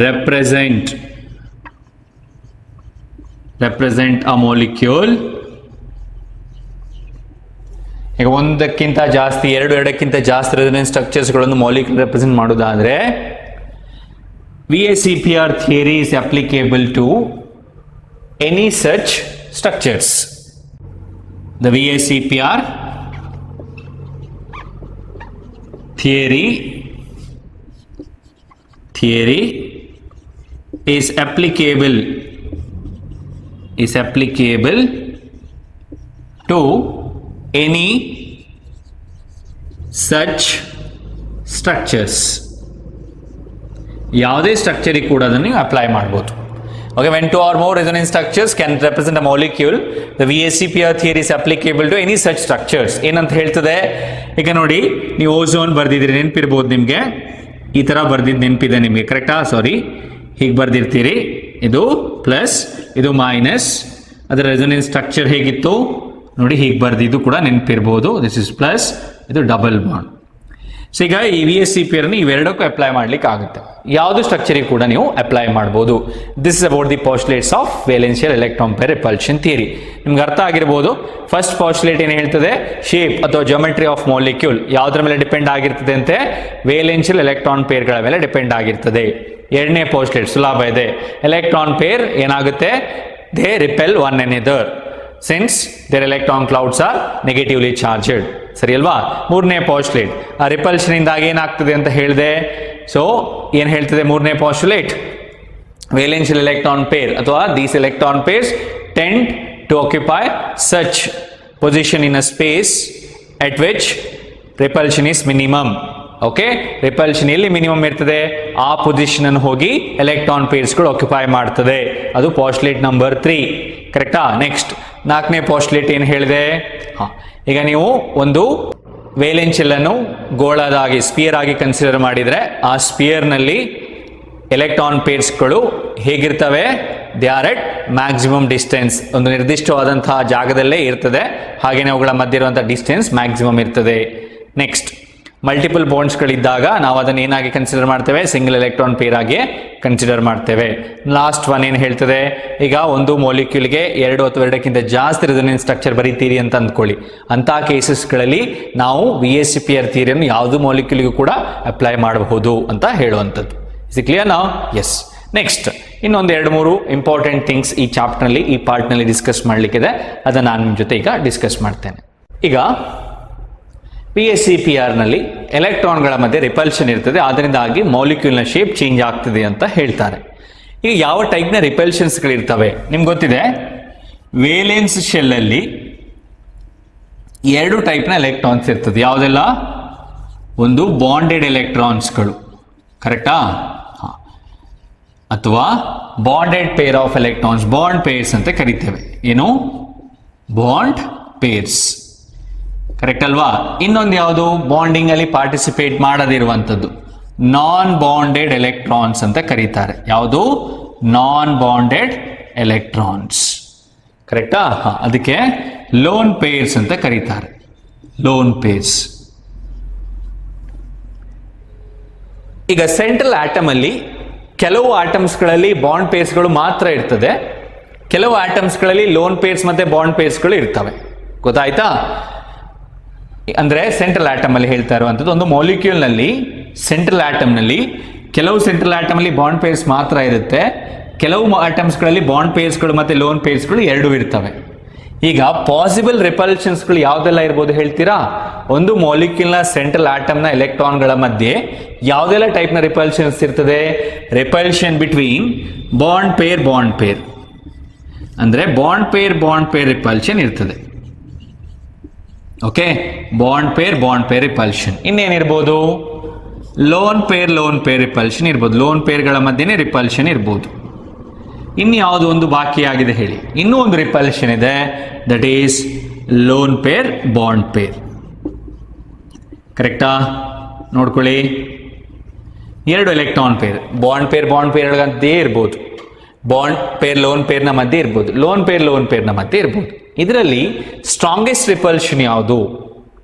represent a molecule. ಈಗ ಒಂದಕ್ಕಿಂತ ಜಾಸ್ತಿ, ಎರಡಕ್ಕಿಂತ ಜಾಸ್ತಿ ರೆಸೊನೆನ್ಸ್ ಸ್ಟ್ರಕ್ಚರ್ಸ್ ಗಳನ್ನು ಮಾಲಿಕ್ಯೂಲ್ ರೆಪ್ರೆಸೆಂಟ್ ಮಾಡೋದಾದ್ರೆ VSEPR theory is applicable to any such structures. The VSEPR theory is applicable to any such structures. ಯಾವುದೇ ಸ್ಟ್ರಕ್ಚರಿಗೆ ಕೂಡ ಅದನ್ನು ನೀವು ಅಪ್ಲೈ ಮಾಡಬಹುದು. Okay, when 2 or more resonance structures can represent a molecule, the VSEPR theory is applicable to any such structures. ಏನಂತ ಹೇಳ್ತದೆ? ಈಗ ನೋಡಿ, ನೀವು ಓಝೋನ್ ಬರ್ದಿದ್ದೀರಿ, ನೆನಪಿರ್ಬೋದು ನಿಮಗೆ. ಈ ತರ ಬರ್ದಿದ್ದು ನೆನಪಿದೆ ನಿಮಗೆ, ಕರೆಕ್ಟಾ? ಸಾರಿ, ಹೀಗೆ ಬರ್ದಿರ್ತೀರಿ. ಇದು ಪ್ಲಸ್, ಇದು ಮೈನಸ್. ಅದರ ರೆಸೊನೆನ್ಸ್ ಸ್ಟ್ರಕ್ಚರ್ ಹೇಗಿತ್ತು ನೋಡಿ, ಹೀಗೆ ಬರ್ದಿದ್ದು ಕೂಡ ನೆನಪಿರ್ಬೋದು. ದಿಸ್ ಇಸ್ ಪ್ಲಸ್, ಇದು ಡಬಲ್ ಬಾಂಡ್. ಸೊ ಈಗ ಈ VSEP ಅನ್ನು ಇವೆರಡಕ್ಕೂ ಅಪ್ಲೈ ಮಾಡ್ಲಿಕ್ಕೆ ಆಗುತ್ತೆ. ಯಾವುದು ಸ್ಟ್ರಕ್ಚರಿಗೆ ಕೂಡ ನೀವು ಅಪ್ಲೈ ಮಾಡ್ಬೋದು. This is about the postulates of valential electron pair repulsion theory. ನಿಮ್ಗೆ ಅರ್ಥ ಆಗಿರ್ಬೋದು. ಫಸ್ಟ್ ಪಾಸ್ಟುಲೇಟ್ ಏನು ಹೇಳ್ತದೆ, ಶೇಪ್ ಅಥವಾ ಜಿಯೋಮೆಟ್ರಿ ಆಫ್ ಮಾಲಿಕ್ಯೂಲ್ ಯಾವುದರ ಮೇಲೆ ಡಿಪೆಂಡ್ ಆಗಿರ್ತದೆ ಅಂತೆ, ವೇಲೆನ್ಷಿಯಲ್ ಎಲೆಕ್ಟ್ರಾನ್ ಪೇರ್ಗಳ ಮೇಲೆ ಡಿಪೆಂಡ್ ಆಗಿರ್ತದೆ. ಎರಡನೇ ಪಾಸ್ಟುಲೇಟ್ ಸುಲಭ ಇದೆ, ಎಲೆಕ್ಟ್ರಾನ್ ಪೇರ್ ಏನಾಗುತ್ತೆ, they repel one another since their electron clouds are negatively charged. ಸರಿ ಅಲ್ವಾ. ಮೂರನೇ ಪಾಸ್ಟುಲೇಟ್, ಆ ರಿಪಲ್ಷನ್ ಇಂದಾಗಿ ಏನಾಗ್ತದೆ ಅಂತ ಹೇಳಿದೆ. ಸೊ ಏನ್ ಹೇಳ್ತದೆ ಮೂರನೇ ಪಾಸ್ಟುಲೇಟ್, ವೇಲೆನ್ಷಿಯಲ್ ಎಲೆಕ್ಟ್ರಾನ್ ಪೇರ್ ಅಥವಾ these electron pairs tend to occupy such position in a space at which repulsion is minimum. Okay, repulsion ಎಲ್ಲಿ ಮಿನಿಮಮ್ ಇರ್ತದೆ ಆ ಪೊಸಿಷನ್ ಅನ್ನು ಹೋಗಿ ಎಲೆಕ್ಟ್ರಾನ್ ಪೇರ್ಸ್ಗಳು ಆಕ್ಯುಪೈ ಮಾಡ್ತದೆ. ಅದು ಪಾಸ್ಟುಲೇಟ್ ನಂಬರ್ 3. ಕರೆಕ್ಟಾ. ನೆಕ್ಸ್ಟ್ ನಾಲ್ಕನೇ ಪಾಸ್ಟುಲೇಟ್ ಏನು ಹೇಳಿದೆ, ಈಗ ನೀವು ಒಂದು ವೇಲೆನ್ಷಿಯಲ್ ಅನ್ನು ಗೋಳದಾಗಿ ಸ್ಪಿಯರ್ ಆಗಿ ಕನ್ಸಿಡರ್ ಮಾಡಿದ್ರೆ ಆ ಸ್ಪಿಯರ್ ನಲ್ಲಿ ಎಲೆಕ್ಟ್ರಾನ್ ಪೇರ್ಸ್ಗಳು ಹೇಗಿರ್ತವೆ, they are at maximum distance, ಒಂದು ನಿರ್ದಿಷ್ಟವಾದಂತಹ ಜಾಗದಲ್ಲೇ ಇರ್ತದೆ. ಹಾಗೇನೆ ಅವುಗಳ ಮಧ್ಯೆ ಇರುವಂತಹ ಡಿಸ್ಟೆನ್ಸ್ ಮ್ಯಾಕ್ಸಿಮಮ್ ಇರ್ತದೆ. ನೆಕ್ಸ್ಟ್ ಮಲ್ಟಿಪಲ್ ಬಾಂಡ್ಸ್ಗಳಿದ್ದಾಗ ನಾವು ಅದನ್ನು ಏನಾಗಿ ಕನ್ಸಿಡರ್ ಮಾಡ್ತೇವೆ, ಸಿಂಗಲ್ ಎಲೆಕ್ಟ್ರಾನ್ ಪೇರ್ ಆಗಿ ಕನ್ಸಿಡರ್ ಮಾಡ್ತೇವೆ. ಲಾಸ್ಟ್ ಒನ್ ಏನು ಹೇಳ್ತದೆ, ಈಗ ಒಂದು ಮಾಲಿಕ್ಯೂಲ್ಗೆ 2 ಅಥವಾ 2ಕ್ಕಿಂತ ಜಾಸ್ತಿ ರೆಸೊನೆನ್ಸ್ ಸ್ಟ್ರಕ್ಚರ್ ಬರೀತೀರಿ ಅಂತ ಅಂದ್ಕೊಳ್ಳಿ. ಅಂತಹ ಕೇಸಸ್ಗಳಲ್ಲಿ ನಾವು VSEPR ಥಿಯರಿಯನ್ನು ಯಾವುದು ಮಾಲಿಕ್ಯೂಲ್ಗೂ ಕೂಡ ಅಪ್ಲೈ ಮಾಡಬಹುದು ಅಂತ ಹೇಳುವಂಥದ್ದು. Is clear now? Yes. Next ಇನ್ನೊಂದು 2-3 ಇಂಪಾರ್ಟೆಂಟ್ ಥಿಂಗ್ಸ್ ಈ ಚಾಪ್ಟರ್ನಲ್ಲಿ, ಈ ಪಾರ್ಟ್ನಲ್ಲಿ ಡಿಸ್ಕಸ್ ಮಾಡಲಿಕ್ಕಿದೆ. ಅದನ್ನು ನಾನು ನಿಮ್ಮ ಜೊತೆ ಈಗ ಡಿಸ್ಕಸ್ ಮಾಡ್ತೇನೆ. ಈಗ VSEPR ನಲ್ಲಿ ಎಲೆಕ್ಟ್ರಾನ್ಗಳ ಮಧ್ಯೆ ರಿಪಲ್ಷನ್ ಇರ್ತದೆ, ಅದರಿಂದಾಗಿ ಮಾಲಿಕ್ಯೂಲ್ನ ಶೇಪ್ ಚೇಂಜ್ ಆಗ್ತದೆ ಅಂತ ಹೇಳ್ತಾರೆ. ಈಗ ಯಾವ ಟೈಪ್ನ ರಿಪಲ್ಷನ್ಸ್ಗಳಿರ್ತವೆ ನಿಮ್ಗೆ ಗೊತ್ತಿದೆ. ವೇಲೆನ್ಸ್ ಶೆಲ್ ಅಲ್ಲಿ 2 ಟೈಪ್ನ ಎಲೆಕ್ಟ್ರಾನ್ಸ್ ಇರ್ತದೆ. ಯಾವುದೆಲ್ಲ, ಒಂದು ಬಾಂಡೆಡ್ ಎಲೆಕ್ಟ್ರಾನ್ಸ್ಗಳು, ಕರೆಕ್ಟಾ, ಅಥವಾ bonded peer of electrons, bond pairs ಅಂತ ಕರಿತೇವೆ. ಏನು, ಬಾಂಡ್ ಪೇರ್ಸ್, ಕರೆಕ್ಟ್ ಅಲ್ವಾ. ಇನ್ನೊಂದು ಯಾವುದು, ಬಾಂಡಿಂಗ್ ಅಲ್ಲಿ ಪಾರ್ಟಿಸಿಪೇಟ್ ಮಾಡದಿರುವಂಥದ್ದು, ನಾನ್ ಬಾಂಡೆಡ್ ಎಲೆಕ್ಟ್ರಾನ್ಸ್ ಅಂತ ಕರೀತಾರೆ. ಯಾವುದು, ನಾನ್ ಬಾಂಡೆಡ್ ಎಲೆಕ್ಟ್ರಾನ್ಸ್, ಕರೆಕ್ಟಾ. ಅದಕ್ಕೆ ಲೋನ್ ಪೇರ್ಸ್ ಅಂತ ಕರೀತಾರೆ, ಲೋನ್ ಪೇರ್ಸ್. ಈಗ ಸೆಂಟ್ರಲ್ ಆಟಮ್ ಅಲ್ಲಿ ಕೆಲವು ಆಟಮ್ಸ್ಗಳಲ್ಲಿ ಬಾಂಡ್ ಪೇರ್ಸ್ಗಳು ಮಾತ್ರ ಇರ್ತದೆ, ಕೆಲವು ಆಟಮ್ಸ್ಗಳಲ್ಲಿ ಲೋನ್ ಪೇರ್ಸ್ ಮತ್ತೆ ಬಾಂಡ್ ಪೇರ್ಸ್ಗಳು ಇರ್ತವೆ. ಗೊತ್ತಾಯ್ತಾ. ಅಂದ್ರೆ ಸೆಂಟ್ರಲ್ ಆಟಮ್ ಅಲ್ಲಿ ಹೇಳ್ತಾ ಇರುವಂತದ್ದು, ಒಂದು ಮಾಲಿಕ್ಯೂಲ್ ನಲ್ಲಿ ಸೆಂಟ್ರಲ್ ಆಟಮ್ ನಲ್ಲಿ ಕೆಲವು ಸೆಂಟ್ರಲ್ ಆಟಮ್ ಅಲ್ಲಿ ಬಾಂಡ್ ಪೇರ್ಸ್ ಮಾತ್ರ ಇರುತ್ತೆ, ಕೆಲವು ಆಟಮ್ಸ್ಗಳಲ್ಲಿ ಬಾಂಡ್ ಪೇರ್ಸ್ಗಳು ಮತ್ತೆ ಲೋನ್ ಪೇರ್ಸ್ಗಳು ಎರಡೂ ಇರ್ತವೆ. ಈಗ ಪಾಸಿಬಲ್ ರಿಪಲ್ಷನ್ಸ್ಗಳು ಯಾವ್ದೆಲ್ಲ ಇರ್ಬೋದು ಹೇಳ್ತೀರಾ. ಒಂದು ಮಾಲಿಕ್ಯೂಲ್ನ ಸೆಂಟ್ರಲ್ ಆಟಮ್ನ ಎಲೆಕ್ಟ್ರಾನ್ಗಳ ಮಧ್ಯೆ ಯಾವುದೆಲ್ಲ ಟೈಪ್ನ ರಿಪಲ್ಷನ್ಸ್ ಇರ್ತದೆ, ರಿಪಲ್ಷನ್ ಬಿಟ್ವೀನ್ ಬಾಂಡ್ ಪೇರ್ ಅಂದ್ರೆ ಬಾಂಡ್ ಪೇರ್ ರಿಪಲ್ಷನ್ ಇರ್ತದೆ. Okay, bond pair repulsion. ಇನ್ನೇನಿರ್ಬೋದು, ಲೋನ್ ಪೇರ್ ರಿಪಲ್ಷನ್ ಇರ್ಬೋದು, ಲೋನ್ ಪೇರ್ಗಳ ಮಧ್ಯೆನೇ ರಿಪಲ್ಷನ್ ಇರ್ಬೋದು. ಇನ್ನು ಯಾವುದು ಒಂದು ಬಾಕಿಯಾಗಿದೆ ಹೇಳಿ. ಇನ್ನೂ ಒಂದು ರಿಪಲ್ಷನ್ ಇದೆ, that is loan pair bond peer. ಕರೆಕ್ಟಾ. ನೋಡ್ಕೊಳ್ಳಿ, 2 ಎಲೆಕ್ಟ್ರಾನ್ ಪೇರ್, ಬಾಂಡ್ ಪೇರ್ ಮಧ್ಯೆ ಇರ್ಬೋದು, ಬಾಂಡ್ ಪೇರ್ ಲೋನ್ ಪೇರ್ನ ಮಧ್ಯೆ ಇರ್ಬೋದು, ಲೋನ್ ಪೇರ್ನ ಮಧ್ಯೆ ಇರ್ಬೋದು. ಇದರಲ್ಲಿ ಸ್ಟ್ರಾಂಗೆಸ್ಟ್ ರಿಪಲ್ಷನ್ ಯಾವುದು,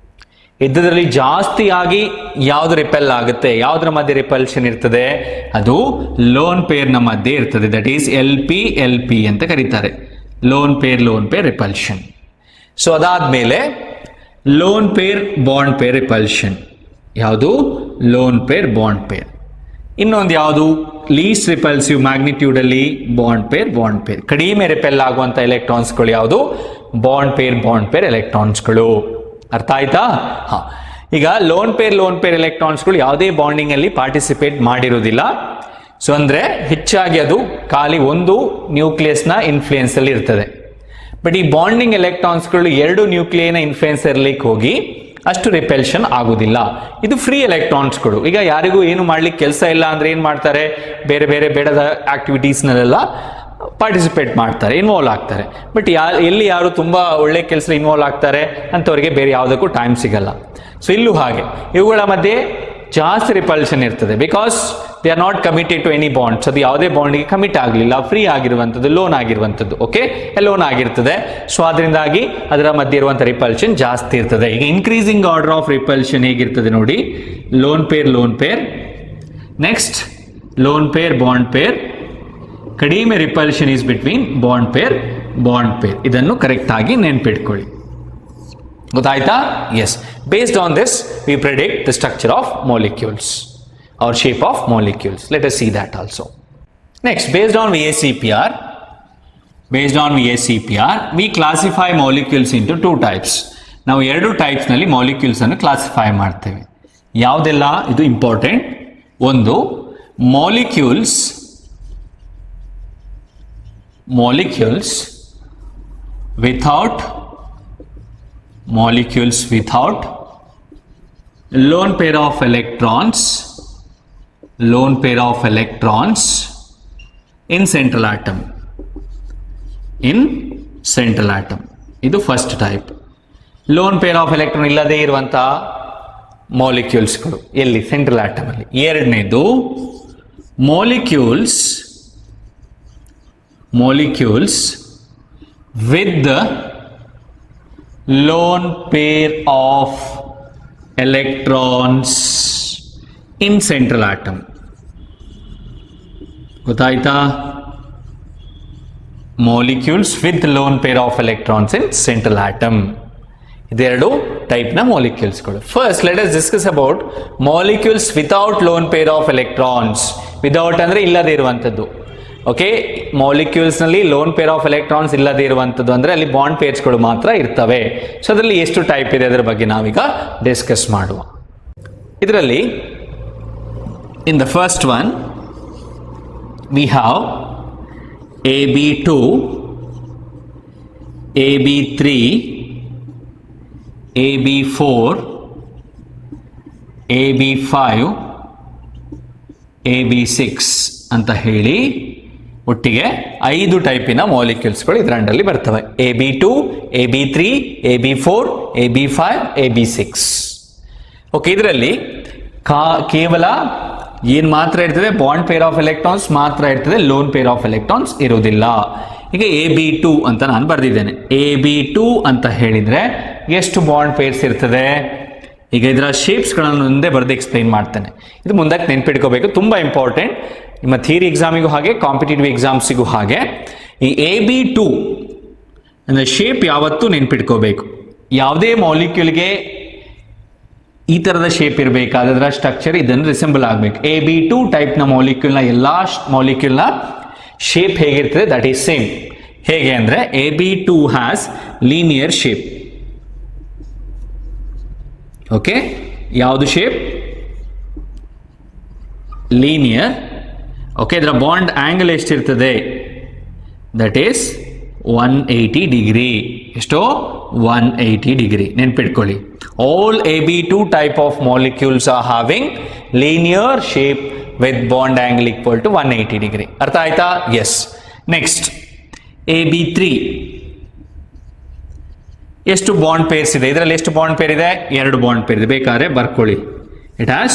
ಇದರಲ್ಲಿ ಜಾಸ್ತಿಯಾಗಿ ಯಾವ್ದು ರಿಪೆಲ್ ಆಗುತ್ತೆ, ಯಾವುದರ ಮಧ್ಯೆ ರಿಪಲ್ಷನ್ ಇರ್ತದೆ, ಅದು ಲೋನ್ ಪೇರ್ನ ಮಧ್ಯೆ ಇರ್ತದೆ. ದಟ್ ಈಸ್ LP ಅಂತ ಕರೀತಾರೆ, ಲೋನ್ ಪೇರ್ ರಿಪಲ್ಷನ್. ಸೊ ಅದಾದ್ಮೇಲೆ loan pair bond pair repulsion, ಯಾವುದು, ಲೋನ್ ಪೇರ್ ಬಾಂಡ್ ಪೇರ್. ಇನ್ನೊಂದು ಯಾವುದು, ಲೀಸ್ಟ್ ರಿಪಲ್ಸಿವ್ ಮ್ಯಾಗ್ನಿಟ್ಯೂಡ್ ಅಲ್ಲಿ ಬಾಂಡ್ ಪೇರ್, ಕಡಿಮೆ ರಿಪೆಲ್ ಆಗುವಂತ ಎಲೆಕ್ಟ್ರಾನ್ಸ್ಗಳು ಯಾವುದು, ಬಾಂಡ್ ಪೇರ್ ಎಲೆಕ್ಟ್ರಾನ್ಸ್ಗಳು. ಅರ್ಥ ಆಯ್ತಾ. ಈಗ ಲೋನ್ ಪೇರ್ ಎಲೆಕ್ಟ್ರಾನ್ಸ್ಗಳು ಯಾವುದೇ ಬಾಂಡಿಂಗ್ ಅಲ್ಲಿ ಪಾರ್ಟಿಸಿಪೇಟ್ ಮಾಡಿರುವುದಿಲ್ಲ. ಸೊ ಅಂದ್ರೆ ಹೆಚ್ಚಾಗಿ ಅದು ಖಾಲಿ ಒಂದು ನ್ಯೂಕ್ಲಿಯಸ್ನ ಇನ್ಫ್ಲೂಯೆನ್ಸ್ ಅಲ್ಲಿ ಇರ್ತದೆ. ಬಟ್ ಈ ಬಾಂಡಿಂಗ್ ಎಲೆಕ್ಟ್ರಾನ್ಸ್ಗಳು 2 ನ್ಯೂಕ್ಲಿಯಸ್ನ ಇನ್ಫ್ಲೂಯೆನ್ಸ್ ಇರಲಿಕ್ಕೆ ಹೋಗಿ ಅಷ್ಟು ರಿಪೆಲ್ಷನ್ ಆಗುದಿಲ್ಲ. ಇದು ಫ್ರೀ ಎಲೆಕ್ಟ್ರಾನ್ಸ್ಗಳು. ಈಗ ಯಾರಿಗೂ ಏನು ಮಾಡ್ಲಿಕ್ಕೆ ಕೆಲಸ ಇಲ್ಲ ಅಂದ್ರೆ ಏನ್ ಮಾಡ್ತಾರೆ, ಬೇರೆ ಬೇಡದ ಆಕ್ಟಿವಿಟೀಸ್ನಲ್ಲೆಲ್ಲ ಪಾರ್ಟಿಸಿಪೇಟ್ ಮಾಡ್ತಾರೆ, ಇನ್ವಾಲ್ವ್ ಆಗ್ತಾರೆ. ಬಟ್ ಎಲ್ಲಿ ಯಾರು ತುಂಬಾ ಒಳ್ಳೆ ಕೆಲಸ ಇನ್ವಾಲ್ವ್ ಆಗ್ತಾರೆ ಅಂತವರಿಗೆ ಬೇರೆ ಯಾವುದಕ್ಕೂ ಟೈಮ್ ಸಿಗಲ್ಲ. ಸೊ ಇಲ್ಲೂ ಹಾಗೆ ಇವುಗಳ ಮಧ್ಯೆ ಜಾಸ್ತಿ ರಿಪಲ್ಷನ್ ಇರ್ತದೆ, because they are not committed to any bond. So ಅದು ಯಾವುದೇ ಬಾಂಡ್ಗೆ ಕಮಿಟ್ ಆಗಲಿಲ್ಲ, ಫ್ರೀ ಆಗಿರುವಂಥದ್ದು, ಲೋನ್ ಆಗಿರುವಂಥದ್ದು. ಓಕೆ, ಲೋನ್ ಆಗಿರ್ತದೆ. ಸೊ ಅದರಿಂದಾಗಿ ಅದರ ಮಧ್ಯೆ ಇರುವಂಥ ರಿಪಲ್ಷನ್ ಜಾಸ್ತಿ ಇರ್ತದೆ. ಈಗ ಇನ್ಕ್ರೀಸಿಂಗ್ ಆರ್ಡರ್ ಆಫ್ ರಿಪಲ್ಷನ್ ಹೇಗಿರ್ತದೆ ನೋಡಿ, lone pair, next lone pair, bond pair, ಕಡಿಮೆ repulsion is between bond pair. ಇದನ್ನು ಕರೆಕ್ಟ್ ಆಗಿ ನೆನ್ಪಿಟ್ಕೊಳ್ಳಿ. ಗೊತ್ತಾಯ್ತಾ? Yes. Based on this we predict the structure of molecules or shape of molecules. Let us see that also. Next, based on VACPR, we classify molecules into two types. ನಾವು ಎರಡು types ನಲ್ಲಿ molecules ಅನ್ನು classify ಮಾಡ್ತೇವೆ. ಯಾವುದೆಲ್ಲ ಇದು important? ಒಂದು molecules without lone pair of electrons in central atom. ಇದು first type. Lone pair of electron ಇಲ್ಲದೆ ಇರುವಂತಹ ಮಾಲಿಕ್ಯೂಲ್ಸ್ಗಳು ಎಲ್ಲಿ? ಸೆಂಟ್ರಲ್ ಆಟಮ್ ಅಲ್ಲಿ. ಎರಡನೇದು molecules with lone pair of electrons in central atom. ಗೊತ್ತಾಯ್ತಾ? Molecules with lone pair of electrons in central atom. ಇದೆರಡು type ನ ಮಾಲಿಕ್ಯೂಲ್ಸ್ಗಳು. First let us discuss about molecules without lone pair of electrons. Without ಅಂದ್ರೆ ಇಲ್ಲದೆ ಇರುವಂತದ್ದು. Okay, molecules ನಲ್ಲಿ loan pair of electrons ಇಲ್ಲದೆ ಇರುವಂತದ್ದು ಅಂದ್ರೆ ಅಲ್ಲಿ ಬಾಂಡ್ ಪೇರ್ಸ್ಗಳು ಮಾತ್ರ ಇರ್ತವೆ. ಸೊ ಅದರಲ್ಲಿ ಎಷ್ಟು ಟೈಪ್ ಇದೆ ಅದರ ಬಗ್ಗೆ ನಾವೀಗ ಡಿಸ್ಕಸ್ ಮಾಡುವ. ಇದರಲ್ಲಿ in the first one we have AB2, AB3, AB4, AB5, AB6 ಅಂತ ಹೇಳಿ ಒಟ್ಟಿಗೆ 5 ಟೈಪಿನ ಮಾಲಿಕ್ಯೂಲ್ಸ್ಗಳು ಇದರ ಅಂಡರ್ಲಿ ಬರ್ತವೆ. AB2, AB3, AB4, AB5, AB6. Okay, ಇದರಲ್ಲಿ ಕೇವಲ ಏನ್ ಮಾತ್ರ ಇರ್ತದೆ? ಬಾಂಡ್ ಪೇರ್ ಆಫ್ ಎಲೆಕ್ಟ್ರಾನ್ಸ್ ಮಾತ್ರ ಇರ್ತದೆ, ಲೋನ್ ಪೇರ್ ಆಫ್ ಎಲೆಕ್ಟ್ರಾನ್ಸ್ ಇರುವುದಿಲ್ಲ. ಈಗ AB2 ಅಂತ ನಾನು ಬರೆದಿದ್ದೇನೆ. AB2 ಅಂತ ಹೇಳಿದ್ರೆ ಎಷ್ಟು ಬಾಂಡ್ ಪೇರ್ಸ್ ಇರ್ತದೆ? ಈಗ ಇದರ ಶೇಪ್ಸ್ಗಳನ್ನು ಮುಂದೆ ಬರೆದು ಎಕ್ಸ್ಪ್ಲೈನ್ ಮಾಡ್ತೇನೆ. ಇದು ಮುಂದಕ್ಕೆ ನೆನ್ಪಿಟ್ಕೋಬೇಕು, ತುಂಬಾ ಇಂಪಾರ್ಟೆಂಟ್. ನಿಮ್ಮ ಥಿಯರಿ ಎಕ್ಸಾಮಿಗೂ ಹಾಗೆ ಕಾಂಪಿಟೇಟಿವ್ ಎಕ್ಸಾಮ್ಸಿಗೂ ಹಾಗೆ ಈ AB2 ಅಂದ್ರೆ ಶೇಪ್ ಯಾವತ್ತೂ ನೆನ್ಪಿಟ್ಕೋಬೇಕು. ಯಾವುದೇ ಮಾಲಿಕ್ಯೂಲ್ಗೆ ಈ ತರದ ಶೇಪ್ ಇರಬೇಕಾದ್ರೆ ಸ್ಟ್ರಕ್ಚರ್ ಇದನ್ನು ರಿಸೆಂಬಲ್ ಆಗಬೇಕು. AB2 ಟೈಪ್ ನ ಮಾಲಿಕ್ಯೂಲ್ನ ಎಲ್ಲಾ ಮಾಲಿಕ್ಯೂಲ್ನ ಶೇಪ್ ಹೇಗಿರ್ತದೆ? That is same. ಹೇಗೆ ಅಂದ್ರೆ AB2 has linear shape. Okay, ಯಾವುದು ಶೇಪ್? ಲೀನಿಯರ್. ಓಕೆ, ಇದರ ಬಾಂಡ್ ಆಂಗಲ್ ಎಷ್ಟಿರ್ತದೆ? That is 180 degree. ಎಷ್ಟೋ? 180 ಡಿಗ್ರಿ. ನೆನ್ಪಿಟ್ಕೊಳ್ಳಿ. All AB2 type of molecules are having linear shape with bond angle equal to 180 degree. ಅರ್ಥ ಆಯ್ತಾ? Yes. Next, AB3. ಎಷ್ಟು bond pairs ಇದೆ? ಇದರಲ್ಲಿ ಎಷ್ಟು ಬಾಂಡ್ ಪೇರ್ ಇದೆ? 2 ಬಾಂಡ್ ಪೇರ್ ಇದೆ. ಬೇಕಾದ್ರೆ ಬರ್ಕೊಳ್ಳಿ. It has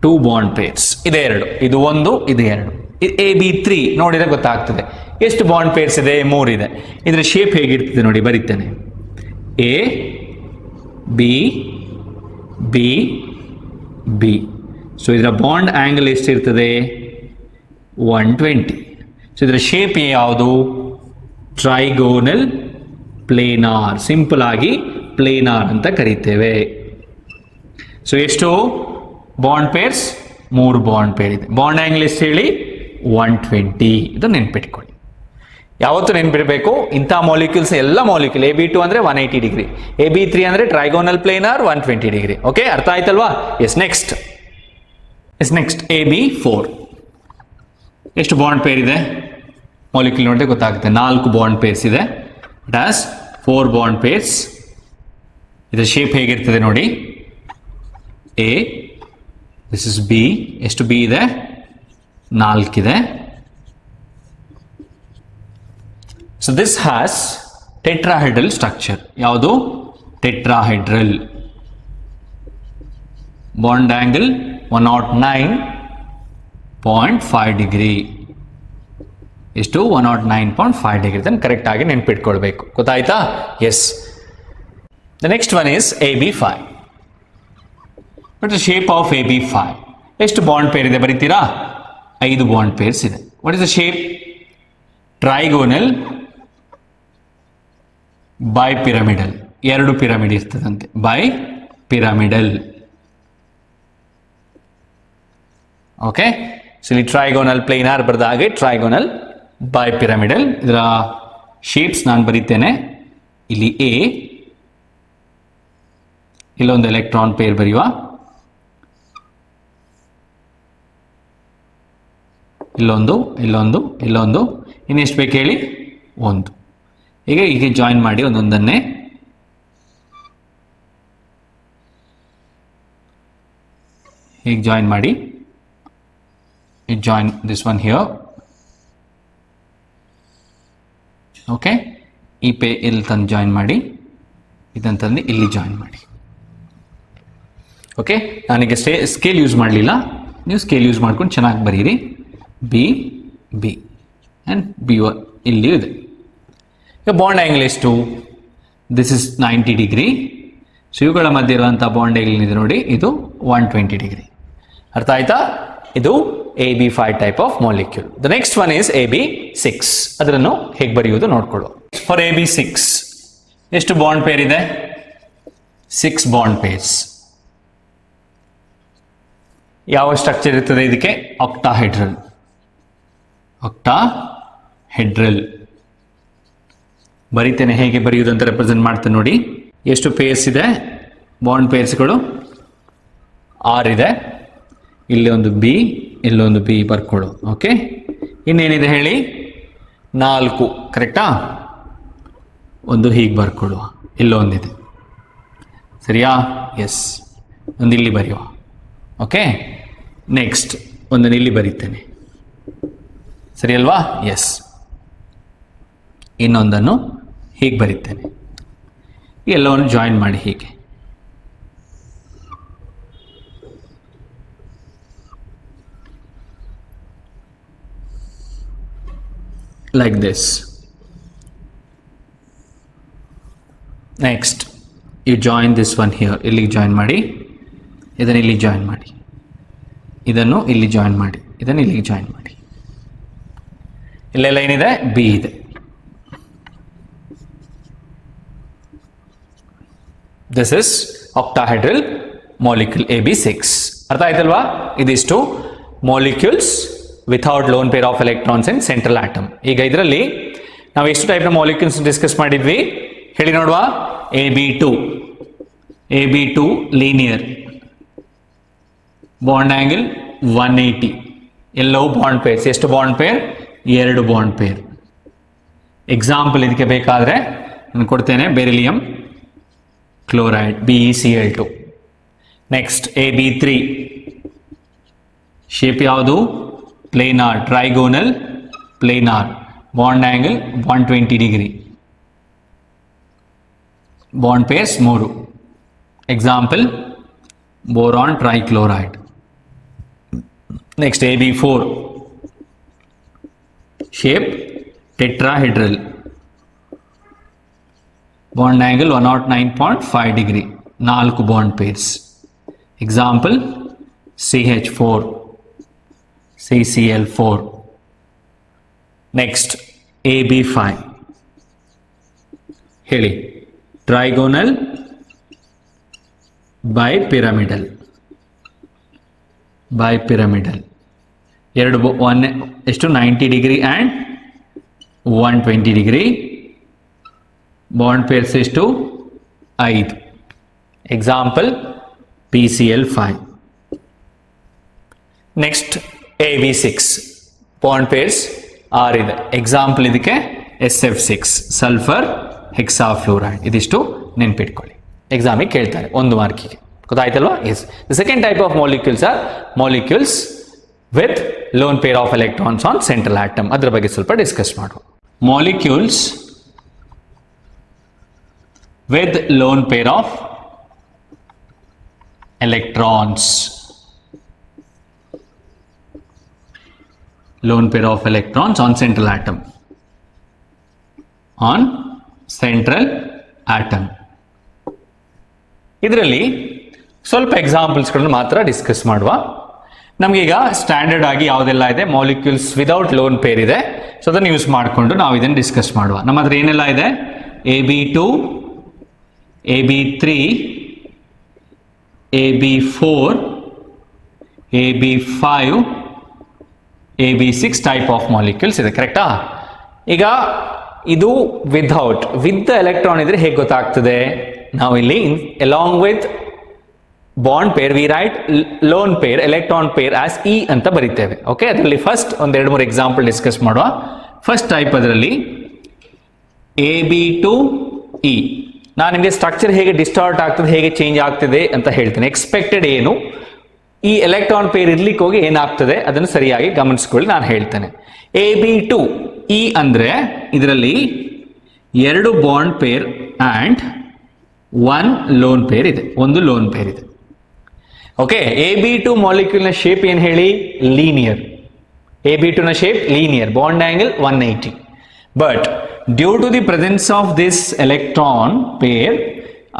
2 bond pairs. ಇದೆ 2. ಇದು 1, ಇದು 2. AB3 ನೋಡಿದ್ರೆ ಗೊತ್ತಾಗ್ತದೆ. ಎಷ್ಟು ಬಾಂಡ್ ಪೇರ್ಸ್ ಇದೆ? 3 ಇದೆ. ಇದರ ಶೇಪ್ ಹೇಗಿರ್ತದೆ ನೋಡಿ, ಬರೀತೇನೆ. A B B B. So ಇದರ ಬಾಂಡ್ ಆಂಗಲ್ ಎಷ್ಟಿರ್ತದೆ? 120. ಸೊ ಇದರ ಶೇಪ್ ಯಾವುದು? Trigonal planar. ಸಿಂಪಲ್ ಆಗಿ ಪ್ಲೇನಾರ್ ಅಂತ ಕರೀತೇವೆ. ಸೊ ಎಷ್ಟು ಬಾಂಡ್ ಪೇರ್ಸ್? 3 ಬಾಂಡ್ ಪೇರ್ ಇದೆ. ಬಾಂಡ್ ಆಂಗಲ್ ಎಷ್ಟು ಹೇಳಿ? 120. ಇದು ನೆನ್ಪಿಟ್ಕೊಳ್ಳಿ. ಯಾವತ್ತು ನೆನ್ಪಿಡಬೇಕು, ಇಂಥ ಮಾಲಿಕ್ಯೂಲ್ಸ್ ಎಲ್ಲ ಮಾಲಿಕ್ಯೂಲ್. AB2 ಅಂದ್ರೆ 180 ಡಿಗ್ರಿ, AB3 ಅಂದ್ರೆ ಟ್ರೈಗೋನಲ್ ಪ್ಲೇನಾರ್ 120 ಡಿಗ್ರಿ. ಓಕೆ, ಅರ್ಥ ಆಯ್ತಲ್ವಾ? ಎಸ್. Next AB4. ಎಷ್ಟು ಬಾಂಡ್ ಪೇರ್ ಇದೆ? ಮಾಲಿಕ್ಯೂಲ್ ನೋಡಿದ್ರೆ ಗೊತ್ತಾಗುತ್ತೆ. 4 ಬಾಂಡ್ ಪೇರ್ಸ್ ಇದೆ. It has 4 bond pairs. ಇದರ ಶೇಪ್ ಹೇಗಿರ್ತದೆ ನೋಡಿ. A, this is B. ಎಷ್ಟು B ಇದೆ? 4 ಇದೆ. So this has tetrahedral structure. ಯಾವುದು? ಟೆಟ್ರಾಹೆಡ್ರಲ್. Bond angle 109.5 degree. ಎಷ್ಟು? 109.5 ಡಿಗ್ರಿ. ಇದನ್ನು ಕರೆಕ್ಟ್ ಆಗಿ ನೆನ್ಪಿಟ್ಕೊಳ್ಬೇಕು. ಗೊತ್ತಾಯ್ತಾ? Yes. The next one is AB5. But the shape of AB5. ಎಷ್ಟು ಬಾಂಡ್ ಪೇರ್ ಇದೆ ಬರೀತೀರಾ? 5 ಬಾಂಡ್ ಪೇರ್ಸ್ ಇದೆ. What is the shape? Trigonal bipyramidal. 2 pyramid ಇರ್ತದಂತೆ. Bipyramidal. ಓಕೆ, ಸೊ ಇಲ್ಲಿ ಟ್ರೈಗೋನಲ್ ಪ್ಲೇನಾರ್ ಬರೆದ ಹಾಗೆ ಟ್ರೈಗೋನಲ್ ಬೈ ಪಿರಮಿಡಲ್. ಇದರ shapes ನಾನು ಬರೀತೇನೆ. ಇಲ್ಲಿ ಎ, ಇಲ್ಲೊಂದು ಎಲೆಕ್ಟ್ರಾನ್ ಪೇರ್ ಬರೆಯುವ, ಇಲ್ಲೊಂದು, ಇಲ್ಲೊಂದು, ಇಲ್ಲೊಂದು, ಇನ್ನೆಷ್ಟು ಬೇಕು ಹೇಳಿ? 1. ಹೀಗೆ ಜಾಯಿನ್ ಮಾಡಿ ಒಂದೊಂದನ್ನೇ. ಹೀಗೆ ಜಾಯಿನ್ ಮಾಡಿ. Join this one here. Okay, ಈ ಪೇ ಇಲ್ಲಿ ತಂದು ಜಾಯಿನ್ ಮಾಡಿ, ಇದನ್ನು ತಂದು ಇಲ್ಲಿ ಜಾಯಿನ್ ಮಾಡಿ. ಓಕೆ, ನಾನೀಗ ಸ್ಕೇಲ್ ಯೂಸ್ ಮಾಡಲಿಲ್ಲ, ನೀವು ಸ್ಕೇಲ್ ಯೂಸ್ ಮಾಡ್ಕೊಂಡು ಚೆನ್ನಾಗಿ ಬರೀರಿ. ಬಿ ಬಿ ಆ್ಯಂಡ್ ಬಿ ಇಲ್ಲಿ ಇದೆ. ಈಗ ಬಾಂಡ್ ಆ್ಯಂಗಲ್ ಎಷ್ಟು? This is 90 degree. ಸೊ ಇವುಗಳ ಮಧ್ಯೆ ಇರುವಂಥ ಬಾಂಡ್ ಆ್ಯಂಗಲ್ ಇದೆ ನೋಡಿ, ಇದು 120 ಡಿಗ್ರಿ. ಅರ್ಥ ಆಯ್ತಾ? ಇದು AB5 type of molecule. The next one is AB6. ಅದನ್ನು ಹೇಗೆ ಬರೆಯುವುದು ನೋಡ್ಕೊಳ್ಳೋ. ಫಾರ್ AB6 ಎಷ್ಟು ಬಾಂಡ್ ಪೇರ್ ಇದೆ? 6 ಬಾಂಡ್ ಪೇರ್ಸ್. ಯಾವ ಸ್ಟ್ರಕ್ಚರ್ ಇರ್ತದೆ ಇದಕ್ಕೆ? ಆಕ್ಟಾಹೆಡ್ರಲ್. ಆಕ್ಟಾಹೆಡ್ರಲ್ ಬರೀತೇನೆ. ಹೇಗೆ ಬರೆಯುವುದು ಅಂತ ರೆಪ್ರೆಸೆಂಟ್ ಮಾಡ್ತೇನೆ ನೋಡಿ. ಎಷ್ಟು ಪೇರ್ಸ್ ಇದೆ? ಬಾಂಡ್ ಪೇರ್ಸ್ಗಳು 6 ಇದೆ. ಇಲ್ಲಿ ಒಂದು ಬಿ, ಇಲ್ಲೊಂದು ಬಿ ಬರ್ಕೊಳ್ಳು. ಓಕೆ, ಇನ್ನೇನಿದೆ ಹೇಳಿ? 4. ಕರೆಕ್ಟಾ? ಒಂದು ಹೀಗೆ ಬರ್ಕೊಳ್ಳುವ, ಇಲ್ಲೊಂದಿದೆ. ಸರಿಯಾ? ಎಸ್. ಒಂದು ಇಲ್ಲಿ ಬರೆಯುವ. ಓಕೆ, ನೆಕ್ಸ್ಟ್ ಒಂದನ್ನು ಇಲ್ಲಿ ಬರೀತೇನೆ. ಸರಿ ಅಲ್ವಾ? ಎಸ್. ಇನ್ನೊಂದನ್ನು ಹೀಗೆ ಬರೀತೇನೆ. ಎಲ್ಲವನ್ನು ಜಾಯಿನ್ ಮಾಡಿ ಹೀಗೆ. like this. Next you join this one here. ಇಲ್ಲಿ ಜಾಯಿನ್ ಮಾಡಿ, ಇದನ್ನು ಇಲ್ಲಿ ಜಾಯಿನ್ ಮಾಡಿ, ಇದನ್ನು ಇಲ್ಲಿ ಜಾಯಿನ್ ಮಾಡಿ, ಇದನ್ನು ಇಲ್ಲಿ ಜಾಯಿನ್ ಮಾಡಿ. ಇಲ್ಲೆಲ್ಲ ಏನಿದೆ? ಬಿ ಇದೆ. This is octahedral molecule AB6. ಅರ್ಥ ಆಯ್ತಲ್ವಾ? ಇದಿಷ್ಟು molecules without loan pair of electrons in central atom. ಈಗ ಇದರಲ್ಲಿ ನಾವು ಎಷ್ಟು ಟೈಪ್ನ ಮಾಲಿಕ್ಯೂಲ್ಸ್ ಡಿಸ್ಕಸ್ ಮಾಡಿದ್ವಿ ಹೇಳಿ ನೋಡುವ. AB2 ಲೀನಿಯರ್, ಬಾಂಡ್ ಆಂಗಲ್ 180, ಎಲ್ಲವೂ ಬಾಂಡ್ ಪೇರ್ಸ್. ಎಷ್ಟು bond pair? 2 bond pair. Example ಇದಕ್ಕೆ ಬೇಕಾದರೆ ನಾನು ಕೊಡ್ತೇನೆ. Beryllium chloride BeCl2. Next AB3 shape ಯಾವುದು? Planar, trigonal planar, bond angle 120 degree, bond pairs 3. Example boron trichloride. Next AB4 shape tetrahedral, bond angle 109.5 degree, 4 bond pairs. Example CH4, CCl4. Next AB5 ಹೇಳಿ. Trigonal bipyramidal, ಎಷ್ಟು? 90 degree and 120 degree. Bond pairs ಎಷ್ಟು? 5. Example PCl5. Next AB6 bond pairs 6 ಇದೆ. Example ಇದಕ್ಕೆ SF6 sulphur ಹೆಕ್ಸಾಫ್ಲೋರೈಡ್. ಇದಿಷ್ಟು ನೆನ್ಪಿಟ್ಕೊಳ್ಳಿ, ಎಕ್ಸಾಮಿಗೆ ಕೇಳ್ತಾರೆ 1 ಮಾರ್ಕಿಗೆ. ಗೊತ್ತಾಯ್ತಲ್ವಾ? Yes. The second type of molecules are molecules with lone pair of electrons on central atom. ಅದರ ಬಗ್ಗೆ ಸ್ವಲ್ಪ ಡಿಸ್ಕಸ್ ಮಾಡುವ. Molecules with lone pair of electrons. Lone pair of electrons on central atom. On central atom. ಇದರಲ್ಲಿ ಸ್ವಲ್ಪ ಎಕ್ಸಾಂಪಲ್ಸ್ಗಳನ್ನು ಮಾತ್ರ discuss ಮಾಡುವ. ನಮಗೀಗ standard ಆಗಿ ಯಾವುದೆಲ್ಲ ಇದೆ, ಮಾಲಿಕ್ಯೂಲ್ಸ್ ವಿದೌಟ್ ಲೋನ್ ಪೇರ್ ಇದೆ. ಸೊ ಅದನ್ನು ಯೂಸ್ ಮಾಡಿಕೊಂಡು ನಾವು ಇದನ್ನು ಡಿಸ್ಕಸ್ ಮಾಡುವ. ನಮ್ಮ ಹತ್ರ ಏನೆಲ್ಲ ಇದೆ, AB2, AB3, AB4, AB5, AB6 type of molecules ಇದೆ. ಕರೆಕ್ಟಾ? ಈಗ ಇದು ವಿತ್ ಎಲೆಕ್ಟ್ರಾನ್ ಇದ್ರೆ ಹೇಗೆ ಗೊತ್ತಾಗ್ತದೆ? ನಾವು ಇಲ್ಲಿ along with bond pair we write lone pair electron pair as E ಅಂತ ಬರೀತೇವೆ. ಓಕೆ, ಅದರಲ್ಲಿ ಫಸ್ಟ್ ಒಂದ್ 2-3 ಎಕ್ಸಾಂಪಲ್ ಡಿಸ್ಕಸ್ ಮಾಡುವ. ಫಸ್ಟ್ ಟೈಪ್ ಅದರಲ್ಲಿ AB2E. ನಾನು ನಿಮಗೆ ಸ್ಟ್ರಕ್ಚರ್ ಹೇಗೆ ಡಿಸ್ಟಾರ್ಟ್ ಆಗ್ತದೆ, ಹೇಗೆ ಚೇಂಜ್ ಆಗ್ತದೆ ಅಂತ ಹೇಳ್ತೇನೆ. ಎಕ್ಸ್ಪೆಕ್ಟೆಡ್ ಏನು, ಈ ಎಲೆಕ್ಟ್ರಾನ್ ಪೇರ್ ಇರ್ಲಿಕ್ಕೆ ಹೋಗಿ ಏನಾಗ್ತದೆ ಅದನ್ನು ಸರಿಯಾಗಿ ಗಮನಿಸ್ಕೊಳ್ಳಿ, ನಾನು ಹೇಳ್ತೇನೆ. AB2E ಅಂದ್ರೆ ಇದರಲ್ಲಿ 2 bond pair and 1 lone pair ಇದೆ, ಒಂದು ಲೋನ್ ಪೇರ್ ಇದೆ. ಓಕೆ, AB2 ಮಾಲಿಕ್ಯೂಲ್ ನ ಶೇಪ್ ಏನ್ ಹೇಳಿ? ಲೀನಿಯರ್. AB2 ನ shape linear, bond angle 180. But due to the presence of this electron pair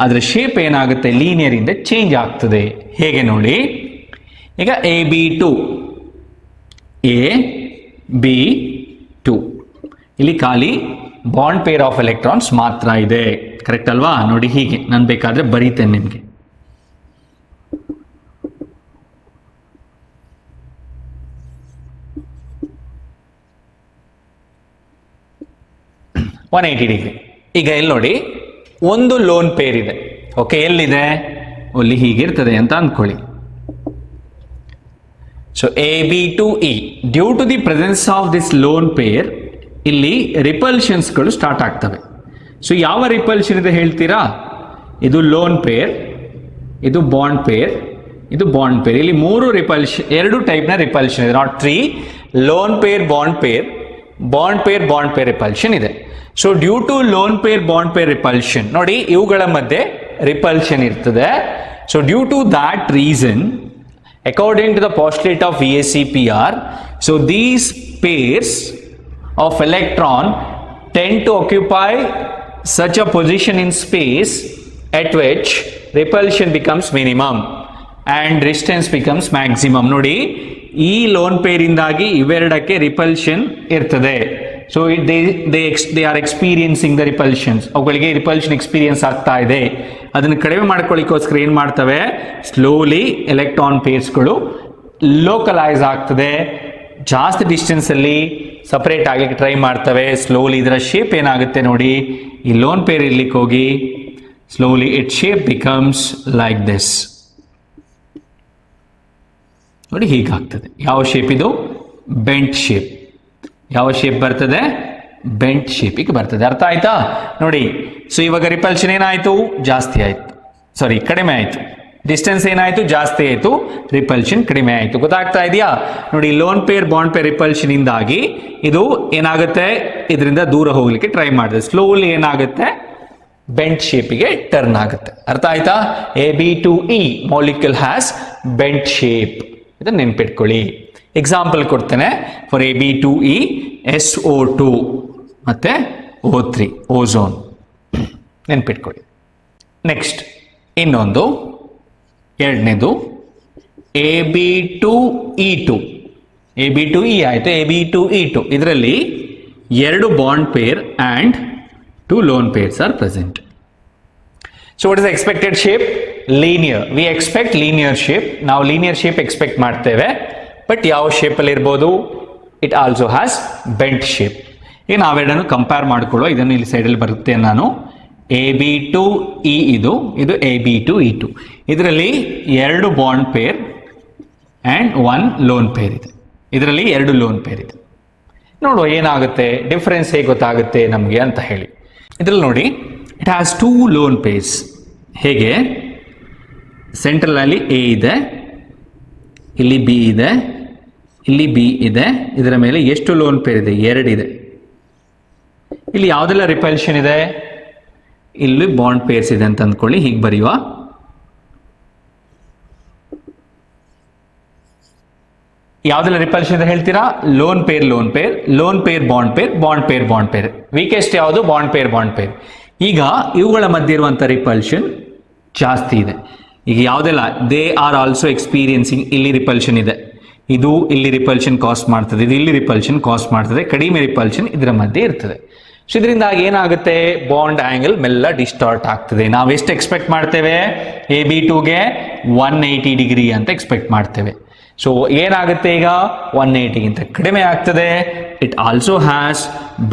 ಅದರ ಶೇಪ್ ಏನಾಗುತ್ತೆ, ಲೀನಿಯರ್ ಇಂದ ಚೇಂಜ್ ಆಗ್ತದೆ. ಹೇಗೆ ನೋಡಿ, ಈಗ AB2 AB2 ಇಲ್ಲಿ ಖಾಲಿ ಬಾಂಡ್ ಪೇರ್ ಆಫ್ ಎಲೆಕ್ಟ್ರಾನ್ಸ್ ಮಾತ್ರ ಇದೆ. ಕರೆಕ್ಟ್ ಅಲ್ವಾ? ನೋಡಿ, ಹೀಗೆ ನಾನು ಬೇಕಾದ್ರೆ ಬರೀತೇನೆ ನಿಮಗೆ. ಡಿಗ್ರಿ. ಈಗ ಇಲ್ಲಿ ನೋಡಿ, ಒಂದು ಲೋನ್ ಪೇರ್ ಇದೆ. ಓಕೆ, ಎಲ್ಲಿದೆ? ಅಲ್ಲಿ ಹೀಗಿರ್ತದೆ ಅಂತ ಅಂದ್ಕೊಳ್ಳಿ. So AB2E due to the presence of this lone pair ಇಲ್ಲಿ ರಿಪಲ್ಷನ್ಸ್ಗಳು ಸ್ಟಾರ್ಟ್ ಆಗ್ತವೆ. ಸೊ ಯಾವ ರಿಪಲ್ಷನ್ ಇದೆ ಹೇಳ್ತೀರಾ? ಇದು ಲೋನ್ ಪೇರ್, ಇದು ಬಾಂಡ್ ಪೇರ್, ಇದು ಬಾಂಡ್ ಪೇರ್. ಇಲ್ಲಿ 3 ರಿಪಲ್ಷನ್, 2 ಟೈಪ್ ನ ರಿಪಲ್ಷನ್ ಇದೆ, not 3. Lone pair, bond pair, bond pair, bond pair repulsion ಇದೆ. So due to lone pair, bond pair repulsion, ನೋಡಿ ಇವುಗಳ ಮಧ್ಯೆ ರಿಪಲ್ಷನ್ ಇರ್ತದೆ. So due to that reason, according to the postulate of VACPR, so these pairs of electron tend to occupy such a position in space at which repulsion becomes minimum and distance becomes maximum. ನೋಡಿ, ಈ lone pair ಇಂದಾಗಿ ಇವೆರಡಕ್ಕೆ repulsion ಇರ್ತದೆ. So they are experiencing the repulsions, ಅವುಗಳಿಗೆ repulsion experience ಆಗ್ತಾ ಇದೆ. ಅದನ್ನು ಕಡಿಮೆ ಮಾಡ್ಕೊಳ್ಳಿಕ್ಕೋಸ್ಕರ ಏನ್ ಮಾಡ್ತವೆ, ಸ್ಲೋಲಿ ಎಲೆಕ್ಟ್ರಾನ್ ಪೇರ್ಸ್ಗಳು ಲೋಕಲೈಸ್ ಆಗ್ತದೆ, ಜಾಸ್ತಿ ಡಿಸ್ಟೆನ್ಸ್ ಅಲ್ಲಿ ಸಪರೇಟ್ ಆಗ್ಲಿಕ್ಕೆ ಟ್ರೈ ಮಾಡ್ತವೆ. ಸ್ಲೋಲಿ ಇದರ ಶೇಪ್ ಏನಾಗುತ್ತೆ ನೋಡಿ, ಈ ಲೋನ್ ಪೇರ್ ಇರ್ಲಿಕ್ಕೆ ಹೋಗಿ slowly it shape becomes like this. ನೋಡಿ, ಹೀಗಾಗ್ತದೆ. ಯಾವ ಶೇಪ್ ಇದು? Bent shape. ಯಾವ ಶೇಪ್ ಬರ್ತದೆ? ಬೆಂಟ್ ಶೇಪಿಗೆ ಬರ್ತದೆ. ಅರ್ಥ ಆಯ್ತಾ? ನೋಡಿ, ಸೊ ಇವಾಗ ರಿಪಲ್ಷನ್ ಏನಾಯ್ತು? ಜಾಸ್ತಿ ಆಯ್ತು, ಸಾರಿ ಕಡಿಮೆ ಆಯ್ತು. ಡಿಸ್ಟೆನ್ಸ್ ಏನಾಯ್ತು? ಜಾಸ್ತಿ ಆಯ್ತು, ರಿಪಲ್ಷನ್ ಕಡಿಮೆ ಆಯ್ತು. ಗೊತ್ತಾಗ್ತಾ ಇದೆಯಾ? ನೋಡಿ, lone pair, bond pair repulsion ಇಂದಾಗಿ ಇದು ಏನಾಗುತ್ತೆ, ಇದರಿಂದ ದೂರ ಹೋಗ್ಲಿಕ್ಕೆ ಟ್ರೈ ಮಾಡಿದೆ. ಸ್ಲೋಲಿ ಏನಾಗುತ್ತೆ, ಬೆಂಟ್ ಶೇಪಿಗೆ ಟರ್ನ್ ಆಗುತ್ತೆ. ಅರ್ಥ ಆಯ್ತಾ? AB2E molecule has bent shape. ಇದನ್ನ ನೆನ್ಪಿಟ್ಕೊಳ್ಳಿ. ಎಕ್ಸಾಂಪಲ್ ಕೊಡ್ತೇನೆ. ಫಾರ್ AB2E SO2 ಮತ್ತೆ O3 ಓಝೋನ್ ನೆನ್ಪಿಟ್ಕೊಳ್ಳಿ. ನೆಕ್ಸ್ಟ್ ಇನ್ನೊಂದು, ಎರಡನೇದು AB2E2. AB2E ಆಯ್ತು, AB2E2 ಇದರಲ್ಲಿ 2 bond pair and 2 lone pairs are present. So what is the expected shape? Linear. We expect linear shape. ನಾವು ಲೀನಿಯರ್ ಶೇಪ್ ಎಕ್ಸ್ಪೆಕ್ಟ್ ಮಾಡ್ತೇವೆ. But ಯಾವ ಶೇಪಲ್ಲಿ ಇರ್ಬೋದು? It also has bent shape. ಈಗ ನಾವೆರಡನ್ನು ಕಂಪೇರ್ ಮಾಡ್ಕೊಳ್ಳೋ, ಇದನ್ನು ಇಲ್ಲಿ ಸೈಡಲ್ಲಿ ಬರುತ್ತೆ ನಾನು. AB2E ಇದು AB2E2. ಇದರಲ್ಲಿ 2 bond peer and 1 lone pair ಇದೆ. ಇದರಲ್ಲಿ 2 ಲೋನ್ ಪೇರ್ ಇದೆ. ನೋಡುವ ಏನಾಗುತ್ತೆ, ಡಿಫರೆನ್ಸ್ ಹೇಗೆ ಗೊತ್ತಾಗುತ್ತೆ ನಮಗೆ ಅಂತ ಹೇಳಿ. ಇದರಲ್ಲಿ ನೋಡಿ, ಇಟ್ ಹ್ಯಾಸ್ 2 ಲೋನ್ ಪೇರ್ಸ್. ಹೇಗೆ? ಸೆಂಟ್ರಲ್ ಅಲ್ಲಿ A ಇದೆ, ಇಲ್ಲಿ B ಇದೆ, ಇಲ್ಲಿ B ಇದೆ. ಇದರ ಮೇಲೆ ಎಷ್ಟು ಲೋನ್ ಪೇರ್ ಇದೆ? 2 ಇದೆ. ಇಲ್ಲಿ ಯಾವುದೆಲ್ಲ ರಿಪಲ್ಷನ್ ಇದೆ? ಇಲ್ಲಿ ಬಾಂಡ್ ಪೇರ್ಸ್ ಇದೆ ಅಂತ ಅಂದ್ಕೊಳ್ಳಿ. ಹೀಗೆ ಬರೆಯುವ. ಯಾವ್ದೆಲ್ಲ ರಿಪಲ್ಷನ್ ಅಂತ ಹೇಳ್ತೀರಾ? Lone pair lone pair, lone pair bond pair, bond pair bond pair. Weakest ಯಾವುದು? Bond pair bond pair. ಈಗ ಇವುಗಳ ಮಧ್ಯೆ ಇರುವಂತ ರಿಪಲ್ಷನ್ ಜಾಸ್ತಿ ಇದೆ. ಈಗ ಯಾವುದೆಲ್ಲ ದೇ ಆರ್ ಆಲ್ಸೋ ಎಕ್ಸ್ಪೀರಿಯನ್ಸಿಂಗ್, ಇಲ್ಲಿ ರಿಪಲ್ಷನ್ ಇದೆ, ಇದು ಇಲ್ಲಿ ರಿಪಲ್ಷನ್ ಕಾಸ್ಟ್ ಮಾಡ್ತದೆ, ಇದು ಇಲ್ಲಿ ರಿಪಲ್ಷನ್ ಕಾಸ್ಟ್ ಮಾಡ್ತದೆ, ಕಡಿಮೆ ರಿಪಲ್ಷನ್ ಇದರ ಮಧ್ಯೆ ಇರ್ತದೆ. ಸೊ ಇದರಿಂದಾಗಿ ಏನಾಗುತ್ತೆ? ಬಾಂಡ್ ಆಂಗಲ್ ಮೆಲ್ಲ ಡಿಸ್ಟಾರ್ಟ್ ಆಗ್ತದೆ. ನಾವು ಎಷ್ಟು ಎಕ್ಸ್ಪೆಕ್ಟ್ ಮಾಡ್ತೇವೆ? AB2ಗೆ 180 ಡಿಗ್ರಿ ಅಂತ ಎಕ್ಸ್ಪೆಕ್ಟ್ ಮಾಡ್ತೇವೆ. ಸೊ ಏನಾಗುತ್ತೆ ಈಗ? 180ಗಿಂತ ಕಡಿಮೆ ಆಗ್ತದೆ. It also has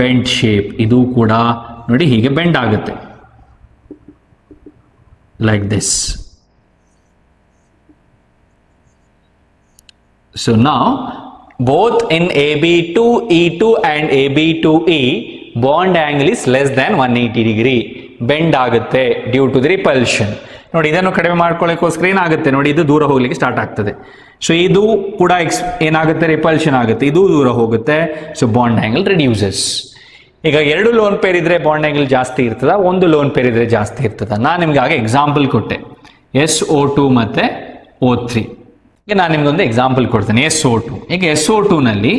bend shape, ಇದು ಕೂಡ ನೋಡಿ ಹೀಗೆ ಬೆಂಡ್ ಆಗುತ್ತೆ, like this. So now both in AB2 E2 and AB2 E bond angle is less than 180 degree, bend ಆಗುತ್ತೆ ಡ್ಯೂ ಟು ದಿ ರಿಪಲ್ಷನ್. ನೋಡಿ ಇದನ್ನು ಕಡಿಮೆ ಮಾಡ್ಕೊಳ್ಳೋಕ್ಕೋಸ್ಕರ ಏನಾಗುತ್ತೆ ನೋಡಿ, ಇದು ದೂರ ಹೋಗ್ಲಿಕ್ಕೆ ಸ್ಟಾರ್ಟ್ ಆಗ್ತದೆ. ಸೊ ಇದು ಕೂಡ ಏನಾಗುತ್ತೆ? ರಿಪಲ್ಷನ್ ಆಗುತ್ತೆ, ಇದು ದೂರ ಹೋಗುತ್ತೆ. So bond angle reduces. ಈಗ ಎರಡು ಲೋನ್ ಪೇರ್ ಇದ್ರೆ ಬಾಂಡ್ ಆಂಗಲ್ ಜಾಸ್ತಿ ಇರ್ತದ, ಒಂದು ಲೋನ್ ಪೇರ್ ಇದ್ರೆ ಜಾಸ್ತಿ ಇರ್ತದ? ನಾನು ನಿಮ್ಗೆ ಆಗ ಎಕ್ಸಾಂಪಲ್ ಕೊಟ್ಟೆ, SO2 ಮತ್ತೆ O3. ಈಗ ನಾನು ನಿಮ್ಗೊಂದು ಎಕ್ಸಾಂಪಲ್ ಕೊಡ್ತೇನೆ, SO2. ಈಗ SO2 ನಲ್ಲಿ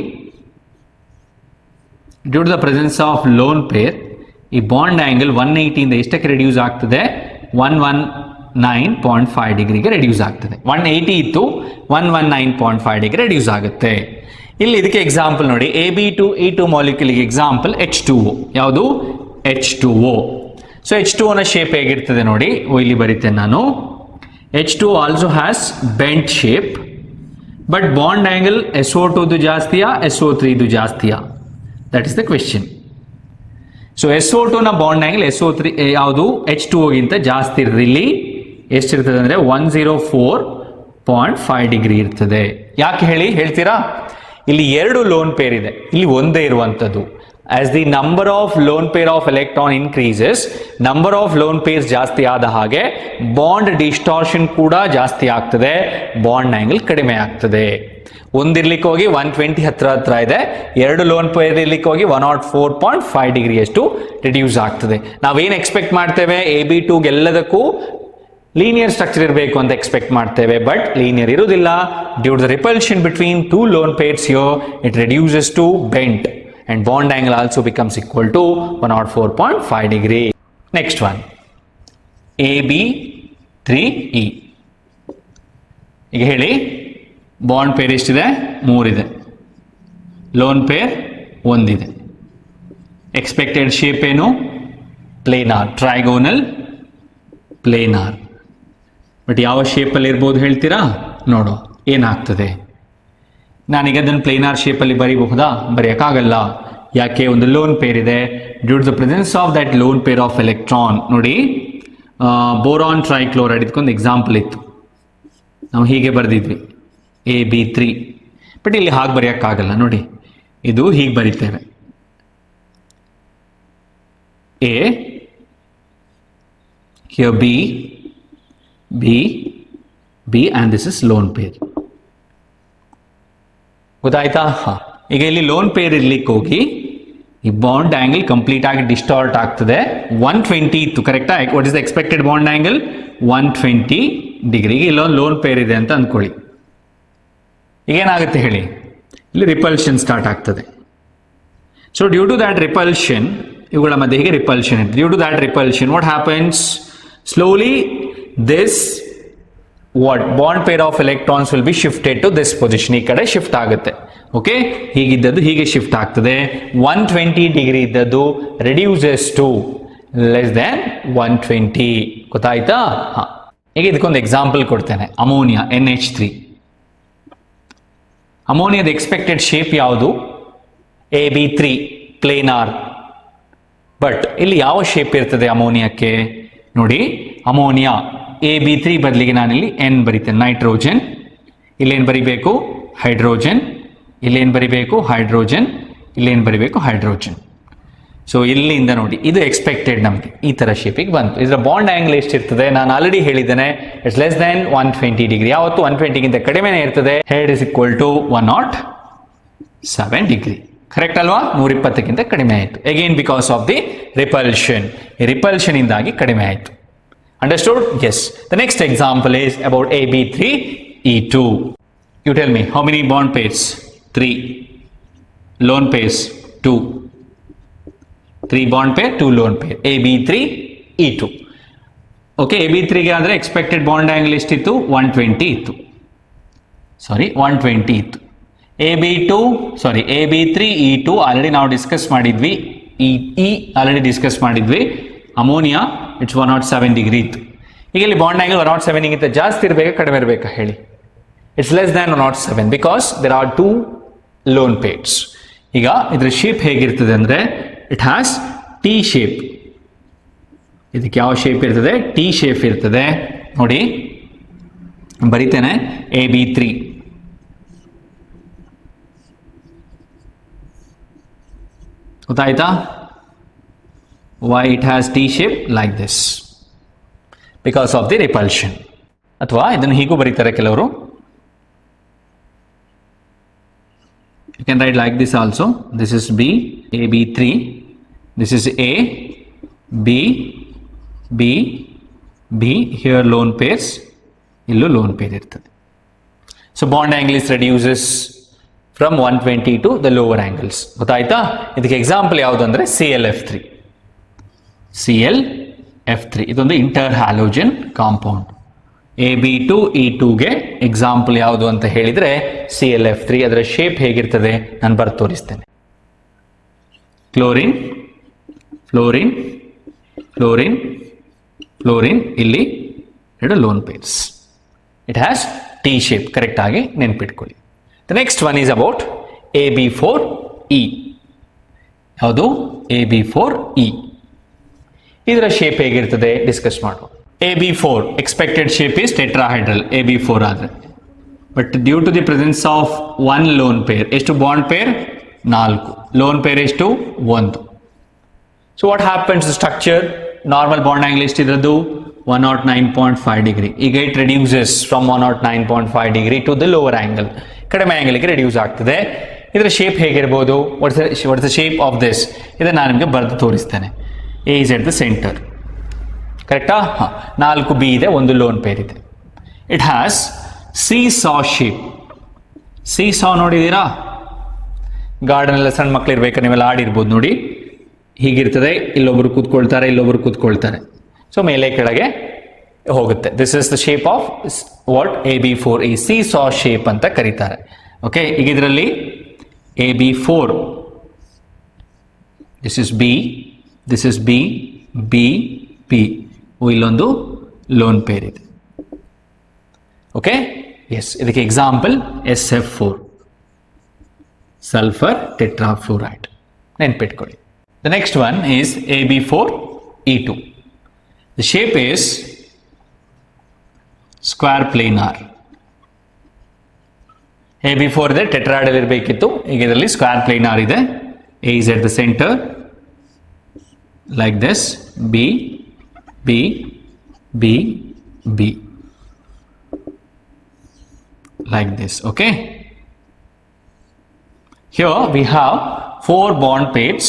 due to the presence of lone pair ಈ ಬಾಂಡ್ ಆಂಗಲ್ 180 ಇಂದ ಎಷ್ಟಕ್ಕೆ ರೆಡ್ಯೂಸ್ ಆಗ್ತದೆ? 119.5 ಡಿಗ್ರಿಗೆ ರೆಡ್ಯೂಸ್ ಆಗ್ತದೆ. 180 ಇತ್ತು, 119.5 ಡಿಗ್ರಿ ರೆಡ್ಯೂಸ್ ಆಗುತ್ತೆ. ಇಲ್ಲಿ ಇದಕ್ಕೆ ಎಕ್ಸಾಂಪಲ್ ನೋಡಿ, AB2 E2 ಮಾಲಿಕ್ಯೂಲ್ಗೆ ಎಕ್ಸಾಂಪಲ್ H2O. ಯಾವುದು? H2O. ಸೊ H2O ನ ಶೇಪ್ ಹೇಗಿರ್ತದೆ ನೋಡಿ, ಇಲ್ಲಿ ಬರೀತೇನೆ ನಾನು. H2 also has bent shape, but bond angle SO2 ಜಾಸ್ತಿಯಾ SO3 ಜಾಸ್ತಿಯಾ? That is the question. So SO2 ನ ಬಾಂಡ್ ಆಂಗಲ್ SO3 ಯಾವುದು? H2O ಗಿಂತ ಜಾಸ್ತಿ ಇರ್ತದೆ. ಇಲ್ಲಿ ಎಷ್ಟಿರ್ತದೆ ಅಂದ್ರೆ 104.5 ಡಿಗ್ರಿ ಇರ್ತದೆ. ಯಾಕೆ ಹೇಳ್ತೀರಾ? ಇಲ್ಲಿ ಎರಡು ಲೋನ್ ಪೇರ್ ಇದೆ, ಇಲ್ಲಿ ಒಂದೇ ಇರುವಂತದ್ದು. As the number of lone pair of electron increases, number of lone pairs ಜಾಸ್ತಿ ಆದ ಹಾಗೆ ಬಾಂಡ್ ಡಿಸ್ಟಾರ್ಷನ್ ಕೂಡ ಜಾಸ್ತಿ ಆಗ್ತದೆ, ಬಾಂಡ್ ಆಂಗಲ್ ಕಡಿಮೆ ಆಗ್ತದೆ. ಒಂದಿರ್ಲಿಕ್ಕೆ ಹೋಗಿ 120 ಹತ್ರ ಇದೆ, ಎರಡು ಲೋನ್ ಪೇರ್ ಇರ್ಲಿಕ್ಕೆ ಹೋಗಿ 104.5 ಡಿಗ್ರಿ ಅಷ್ಟು ರಿಡ್ಯೂಸ್ ಆಗ್ತದೆ. ನಾವೇನು ಎಕ್ಸ್ಪೆಕ್ಟ್ ಮಾಡ್ತೇವೆ? AB2 ಎಲ್ಲದಕ್ಕೂ ಲೀನಿಯರ್ ಸ್ಟ್ರಕ್ಚರ್ ಇರಬೇಕು ಅಂತ ಎಕ್ಸ್ಪೆಕ್ಟ್ ಮಾಡ್ತೇವೆ, ಬಟ್ ಲೀನಿಯರ್ ಇರುವುದಿಲ್ಲ. Due to the repulsion between two lone pairs here, it reduces to bent and bond angle also becomes equal to 104.5 degree. Next one, AB3E. ಈಗ ಹೇಳಿ, bond pair ಎಷ್ಟಿದೆ? 3 ಇದೆ, lone pair 1 ಇದೆ. Expected shape ಏನು? Planar, trigonal planar. But ಯಾವ ಶೇಪಲ್ಲಿ ಇರ್ಬೋದು ಹೇಳ್ತೀರಾ? ನೋಡು ಏನಾಗ್ತದೆ. ನಾನೀಗ ಅದನ್ನು ಪ್ಲೇನಾರ್ ಶೇಪಲ್ಲಿ ಬರೀಬಹುದಾ? ಬರೆಯೋಕ್ಕಾಗಲ್ಲ. ಯಾಕೆ? ಒಂದು ಲೋನ್ ಪೇರ್ ಇದೆ. Due to the presence of that lone pair of electron, ನೋಡಿ ಬೋರಾನ್ ಟ್ರೈಕ್ಲೋರೈಡ್ ಇದಕ್ಕೊಂದು ಎಕ್ಸಾಂಪಲ್ ಇತ್ತು, ನಾವು ಹೀಗೆ ಬರೆದಿದ್ವಿ AB3. ಬಟ್ ಇಲ್ಲಿ ಹಾಗೆ ಬರೆಯೋಕ್ಕಾಗಲ್ಲ. ನೋಡಿ ಇದು ಹೀಗೆ ಬರಿತೇವೆ, A, here B, B, B and this is lone pair. ಗೊತ್ತಾಯ್ತಾ? ಈಗ ಇಲ್ಲಿ ಲೋನ್ ಪೇರ್ ಇರ್ಲಿಕ್ಕೆ ಹೋಗಿ ಈ ಬಾಂಡ್ ಆಂಗಲ್ ಕಂಪ್ಲೀಟ್ ಆಗಿ ಡಿಸ್ಟಾರ್ಟ್ ಆಗ್ತದೆ. 120 ಇತ್ತು, ಕರೆಕ್ಟಾ? What is the expected bond angle? 120 ಡಿಗ್ರಿಗೆ ಇಲ್ಲೊಂದು ಲೋನ್ ಪೇರ್ ಇದೆ ಅಂತ ಅಂದ್ಕೊಳ್ಳಿ. ಈಗೇನಾಗುತ್ತೆ ಹೇಳಿ? ಇಲ್ಲಿ ರಿಪಲ್ಷನ್ ಸ್ಟಾರ್ಟ್ ಆಗ್ತದೆ. So due to that repulsion, ಇವುಗಳ ಮಧ್ಯೆ ಹೀಗೆ ರಿಪಲ್ಷನ್ ಇದೆ. Due to that repulsion what happens? Slowly this bond pair of electrons will be shifted to this position. ಈ ಕಡೆ ಶಿಫ್ಟ್ ಆಗುತ್ತೆ. ಓಕೆ, ಹೀಗಿದ್ದದ್ದು ಹೀಗೆ ಶಿಫ್ಟ್ ಆಗ್ತದೆ. 120 ಡಿಗ್ರಿ ಇದ್ದದ್ದು ರೆಡ್ಯೂಸಸ್ ಟು ಲೆಸ್ ದೆನ್ 120. ಗೊತ್ತಾಯ್ತಾ? ಈಗ ಇದಕ್ಕೊಂದು ಎಕ್ಸಾಂಪಲ್ ಕೊಡ್ತೇನೆ. Ammonia NH3. ಅಮೋನಿಯಾದ ಎಕ್ಸ್ಪೆಕ್ಟೆಡ್ ಶೇಪ್ ಯಾವುದು? AB3 planar. ಬಟ್ ಇಲ್ಲಿ ಯಾವ ಶೇಪ್ ಇರ್ತದೆ ಅಮೋನಿಯಾಕ್ಕೆ? ನೋಡಿ, ಅಮೋನಿಯಾ AB3 ಬದಲಿಗೆ ನಾನಿಲ್ಲಿ N ಬರೀತೇನೆ, ನೈಟ್ರೋಜನ್. ಇಲ್ಲೇನು ಬರಿಬೇಕು? ಹೈಡ್ರೋಜನ್. ಇಲ್ಲೇನು ಬರಿಬೇಕು? ಹೈಡ್ರೋಜನ್. ಇಲ್ಲೇನು ಬರಿಬೇಕು? ಹೈಡ್ರೋಜನ್. ಸೊ ಇಲ್ಲಿಂದ ನೋಡಿ, ಇದು ಎಕ್ಸ್ಪೆಕ್ಟೆಡ್ ನಮಗೆ ಈ ಥರ ಶೇಪಿಗೆ ಬಂತು. ಇದರ ಬಾಂಡ್ ಆಂಗಲ್ ಎಷ್ಟಿರ್ತದೆ? ನಾನು ಆಲ್ರೆಡಿ ಹೇಳಿದ್ದೇನೆ, ಇಟ್ಸ್ ಲೆಸ್ ದೆನ್ 120 ಡಿಗ್ರಿ. ಯಾವತ್ತು 120ಗಿಂತ ಕಡಿಮೆನೇ ಇರ್ತದೆ. It is equal to 107 degree. Correct ಅಲ್ವಾ? 120ಕ್ಕಿಂತ ಕಡಿಮೆ ಆಯಿತು. Again because of the repulsion. ಈ ರಿಪಲ್ಷನ್ ಇಂದಾಗಿ ಕಡಿಮೆ ಆಯಿತು. Understood? Yes. The next example is about AB3E2. You tell me, how many bond pairs? 3. Lone pairs, 2. 3 bond pair, 2 lone pair. AB3, E2. Okay, AB3 ಗೆ ಆದರೆ expected bond angle ಎಷ್ಟಿತ್ತು? 120 ಇತ್ತು. ಸಾರಿ 120 ಇತ್ತು. AB3 E2 already ನಾವು discuss ಮಾಡಿದ್ವಿ. Already discuss ಮಾಡಿದ್ವಿ. Ammonia it's 107 degree ಇತ್ತು. ಈಗ ಇಲ್ಲಿ ಬಾಂಡ್ ಆಂಗಲ್ 107 ಗಿಂತ ಜಾಸ್ತಿ ಇರಬೇಕಾ ಕಡಿಮೆ ಇರಬೇಕಾ ಹೇಳಿ? It's less than 107 because there are 2 lone pairs. ಈಗ ಇದರ ಶೇಪ್ ಹೇಗಿರ್ತದೆ ಅಂದರೆ ಇಟ್ ಹ್ಯಾಸ್ ಟಿ ಶೇಪ್. ಇದಕ್ಕೆ ಯಾವ ಶೇಪ್ ಇರ್ತದೆ? ಟಿ ಶೇಪ್ ಇರ್ತದೆ. ನೋಡಿ ಬರಿತೇನೆ, AB3 ಗೊತ್ತಾಯ್ತಾ? Why it has T shape like this? Because of the repulsion. ಅಥವಾ ಇದನ್ನು ಹೀಗೂ ಬರೀತಾರೆ ಕೆಲವರು. You can write like this also. This is B, AB3. This is A, B, B, B. Here lone pairs. Illu lone pair irtade. So bond angle is reduces from 120 to the lower angles. ಗೊತ್ತಾಯ್ತಾ? ಇದಕ್ಕೆ example ಯಾವುದು ಅಂದರೆ ClF3. ClF3 ಇದೊಂದು inter halogen compound. AB2 E2ಗೆ example ಯಾವುದು ಅಂತ ಹೇಳಿದರೆ ClF3. ಅದರ ಶೇಪ್ ಹೇಗಿರ್ತದೆ ನಾನು ಬರೆದು ತೋರಿಸ್ತೇನೆ. Chlorine, fluorine, fluorine, fluorine. ಇಲ್ಲಿ 2 lone pairs. It has T shape. Correct ಆಗಿ ನೆನ್ಪಿಟ್ಕೊಳ್ಳಿ. The next one is about AB4E. ಯಾವುದು? AB4E. ಇದರ ಶೇಪ್ ಹೇಗಿರ್ತದೆ ಡಿಸ್ಕಸ್ ಮಾಡುವ. AB4 expected shape is tetrahedral. AB4 ಆದರೆ but due to the presence of 1 lone pair. ಎಷ್ಟು bond pair? 4. Lone pair ಎಷ್ಟು? 1. So what happens structure? Normal bond angle ಎಷ್ಟಿದ್ರದ್ದು? 109.5 degree. ಈಗ it reduces from 109.5 degree to the lower angle. ಕಡಿಮೆ ಆಂಗಲ್ಗೆ reduce ಆಗ್ತದೆ. ಇದರ shape ಹೇಗಿರ್ಬೋದು? What's the shape of this? ಇದನ್ನು ನಾನು ನಿಮಗೆ ಬರೆದು ತೋರಿಸ್ತೇನೆ. A is at the center. ಕರೆಕ್ಟಾ? 4 B ಇದೆ, 1 ಲೋನ್ ಪೇರ್ ಇದೆ. It has seesaw shape. Seesaw ನೋಡಿದ್ದೀರಾ? ಗಾರ್ಡನ್ ಎಲ್ಲ ಸಣ್ಣ ಮಕ್ಳು ಇರ್ಬೇಕಾದ್ರೆ ನೀವೆಲ್ಲ ಆಡಿರ್ಬೋದು ನೋಡಿ. ಹೀಗಿರ್ತದೆ. ಇಲ್ಲೊಬ್ರು ಕೂತ್ಕೊಳ್ತಾರೆ, ಇಲ್ಲೊಬ್ರು ಕೂತ್ಕೊಳ್ತಾರೆ. ಸೊ ಮೇಲೆ ಕೆಳಗೆ ಹೋಗುತ್ತೆ. This is the shape of what? AB4E. Seesaw shape ಅಂತ ಕರೀತಾರೆ. ಓಕೆ, ಈಗ ಇದರಲ್ಲಿ AB4, this is B, this is B, B, P. ಇಲ್ಲೊಂದು ಲೋನ್ ಪೇರ್ ಇದೆ. Okay, yes. ಇದಕ್ಕೆ ಎಕ್ಸಾಂಪಲ್ SF4, ಸಲ್ಫರ್ ಟೆಟ್ರಾಫ್ಲೋರೈಡ್. ನೆನ್ಪಿಟ್ಕೊಳ್ಳಿ. The next one is AB4E2. The shape is square planar. AB4 ಇದೆ, tetrahedral ಇರಬೇಕಿತ್ತು. ಈಗ ಇದರಲ್ಲಿ ಸ್ಕ್ವೇರ್ ಪ್ಲೇನಾರ್ ಇದೆ. A is at the center like this. B, B, B, B, like this. Okay, here we have 4 bond pairs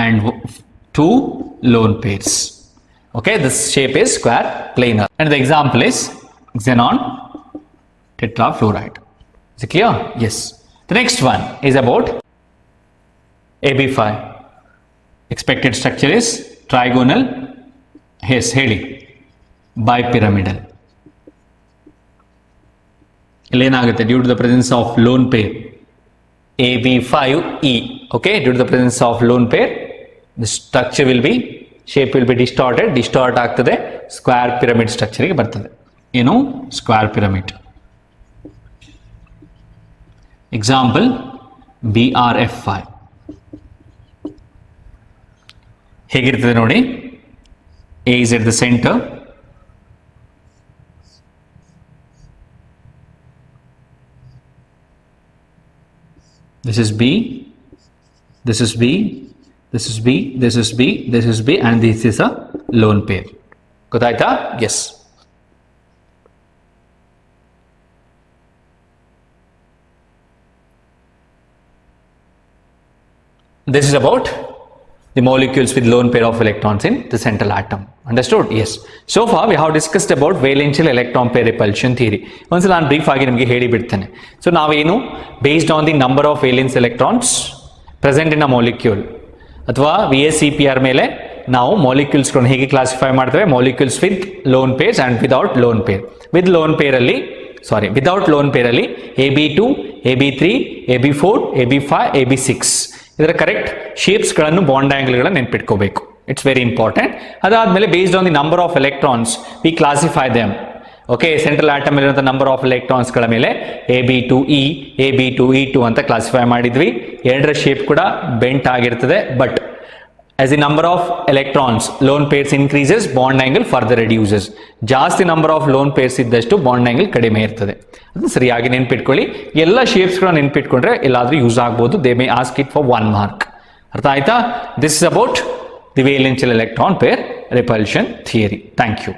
and 2 lone pairs. Okay, this shape is square planar and the example is xenon tetrafluoride. Is it clear? Yes. The next one is about AB5. Expected structure is trigonal. Yes, ಹೇಳಿ. Bipyramidal. ಇಲ್ಲೇನಾಗುತ್ತೆ? Due to the presence of lone pair AB5E. Okay, due to the presence of lone pair, the structure will be, shape will be distorted. Distort ಆಗ್ತದೆ, square pyramid structure ಗೆ ಬರ್ತದೆ. ಏನು? Square pyramid. Example BRF5. ಹೇಗಿರ್ತದೆ ನೋಡಿ. A is at the center. This is B, this is B, this is B, this is B, this is B, and this is a lone pair. ಗೊತ್ತಾಯ್ತಾ? Yes. This is about the molecules with lone pair of electrons in the central atom. Understood? Yes. So far we have discussed about valential electron pair repulsion theory. ಒಂದ್ಸಲ ನಾನು brief ಆಗಿ ನಿಮಗೆ ಹೇಳಿ ಬಿಡ್ತೇನೆ. So ನಾವೇನು based on the number of valence electrons present in a molecule ಅಥವಾ VSEPR ಮೇಲೆ ನಾವು ಮಾಲಿಕ್ಯೂಲ್ಸ್ಗಳನ್ನು ಹೇಗೆ ಕ್ಲಾಸಿಫೈ ಮಾಡ್ತೇವೆ, molecules with lone pairs and without lone pair. Without lone pair ಅಲ್ಲಿ AB2, AB3, AB4, AB5, AB6 ಇದರ ಕರೆಕ್ಟ್ ಶೇಪ್ಸ್ಗಳನ್ನು ಬಾಂಡ್ ಆಂಗಲ್ಗಳನ್ನು ನೆನ್ಪಿಟ್ಕೋಬೇಕು. It's very important. ಅದಾದ್ಮೇಲೆ based on the number of electrons we classify them. Okay, central atom ಇರುವಂತಹ number of ಎಲೆಕ್ಟ್ರಾನ್ಸ್ಗಳ ಮೇಲೆ AB2E, AB2E2 ಅಂತ ಕ್ಲಾಸಿಫೈ ಮಾಡಿದ್ವಿ. ಎರಡರ ಶೇಪ್ ಕೂಡ ಬೆಂಟ್ ಆಗಿರ್ತದೆ. But as the number of electrons lone pairs increases, bond angle further reduces. ಜಾಸ್ತಿ number of lone pairs ಇದ್ದಷ್ಟು ಬಾಂಡ್ ಆಂಗಲ್ ಕಡಿಮೆ ಇರ್ತದೆ. ಅದನ್ನ ಸರಿಯಾಗಿ ನೆನ್ಪಿಟ್ಕೊಳ್ಳಿ. ಎಲ್ಲ ಶೇಪ್ಸ್ಗಳನ್ನ ನೆನ್ಪಿಟ್ಕೊಂಡ್ರೆ ಎಲ್ಲಾದ್ರೂ ಯೂಸ್ ಆಗ್ಬೋದು. They may ask it for 1 mark. ಅರ್ಥ ಆಯ್ತಾ? This is about the valence shell electron pair repulsion theory. Thank you.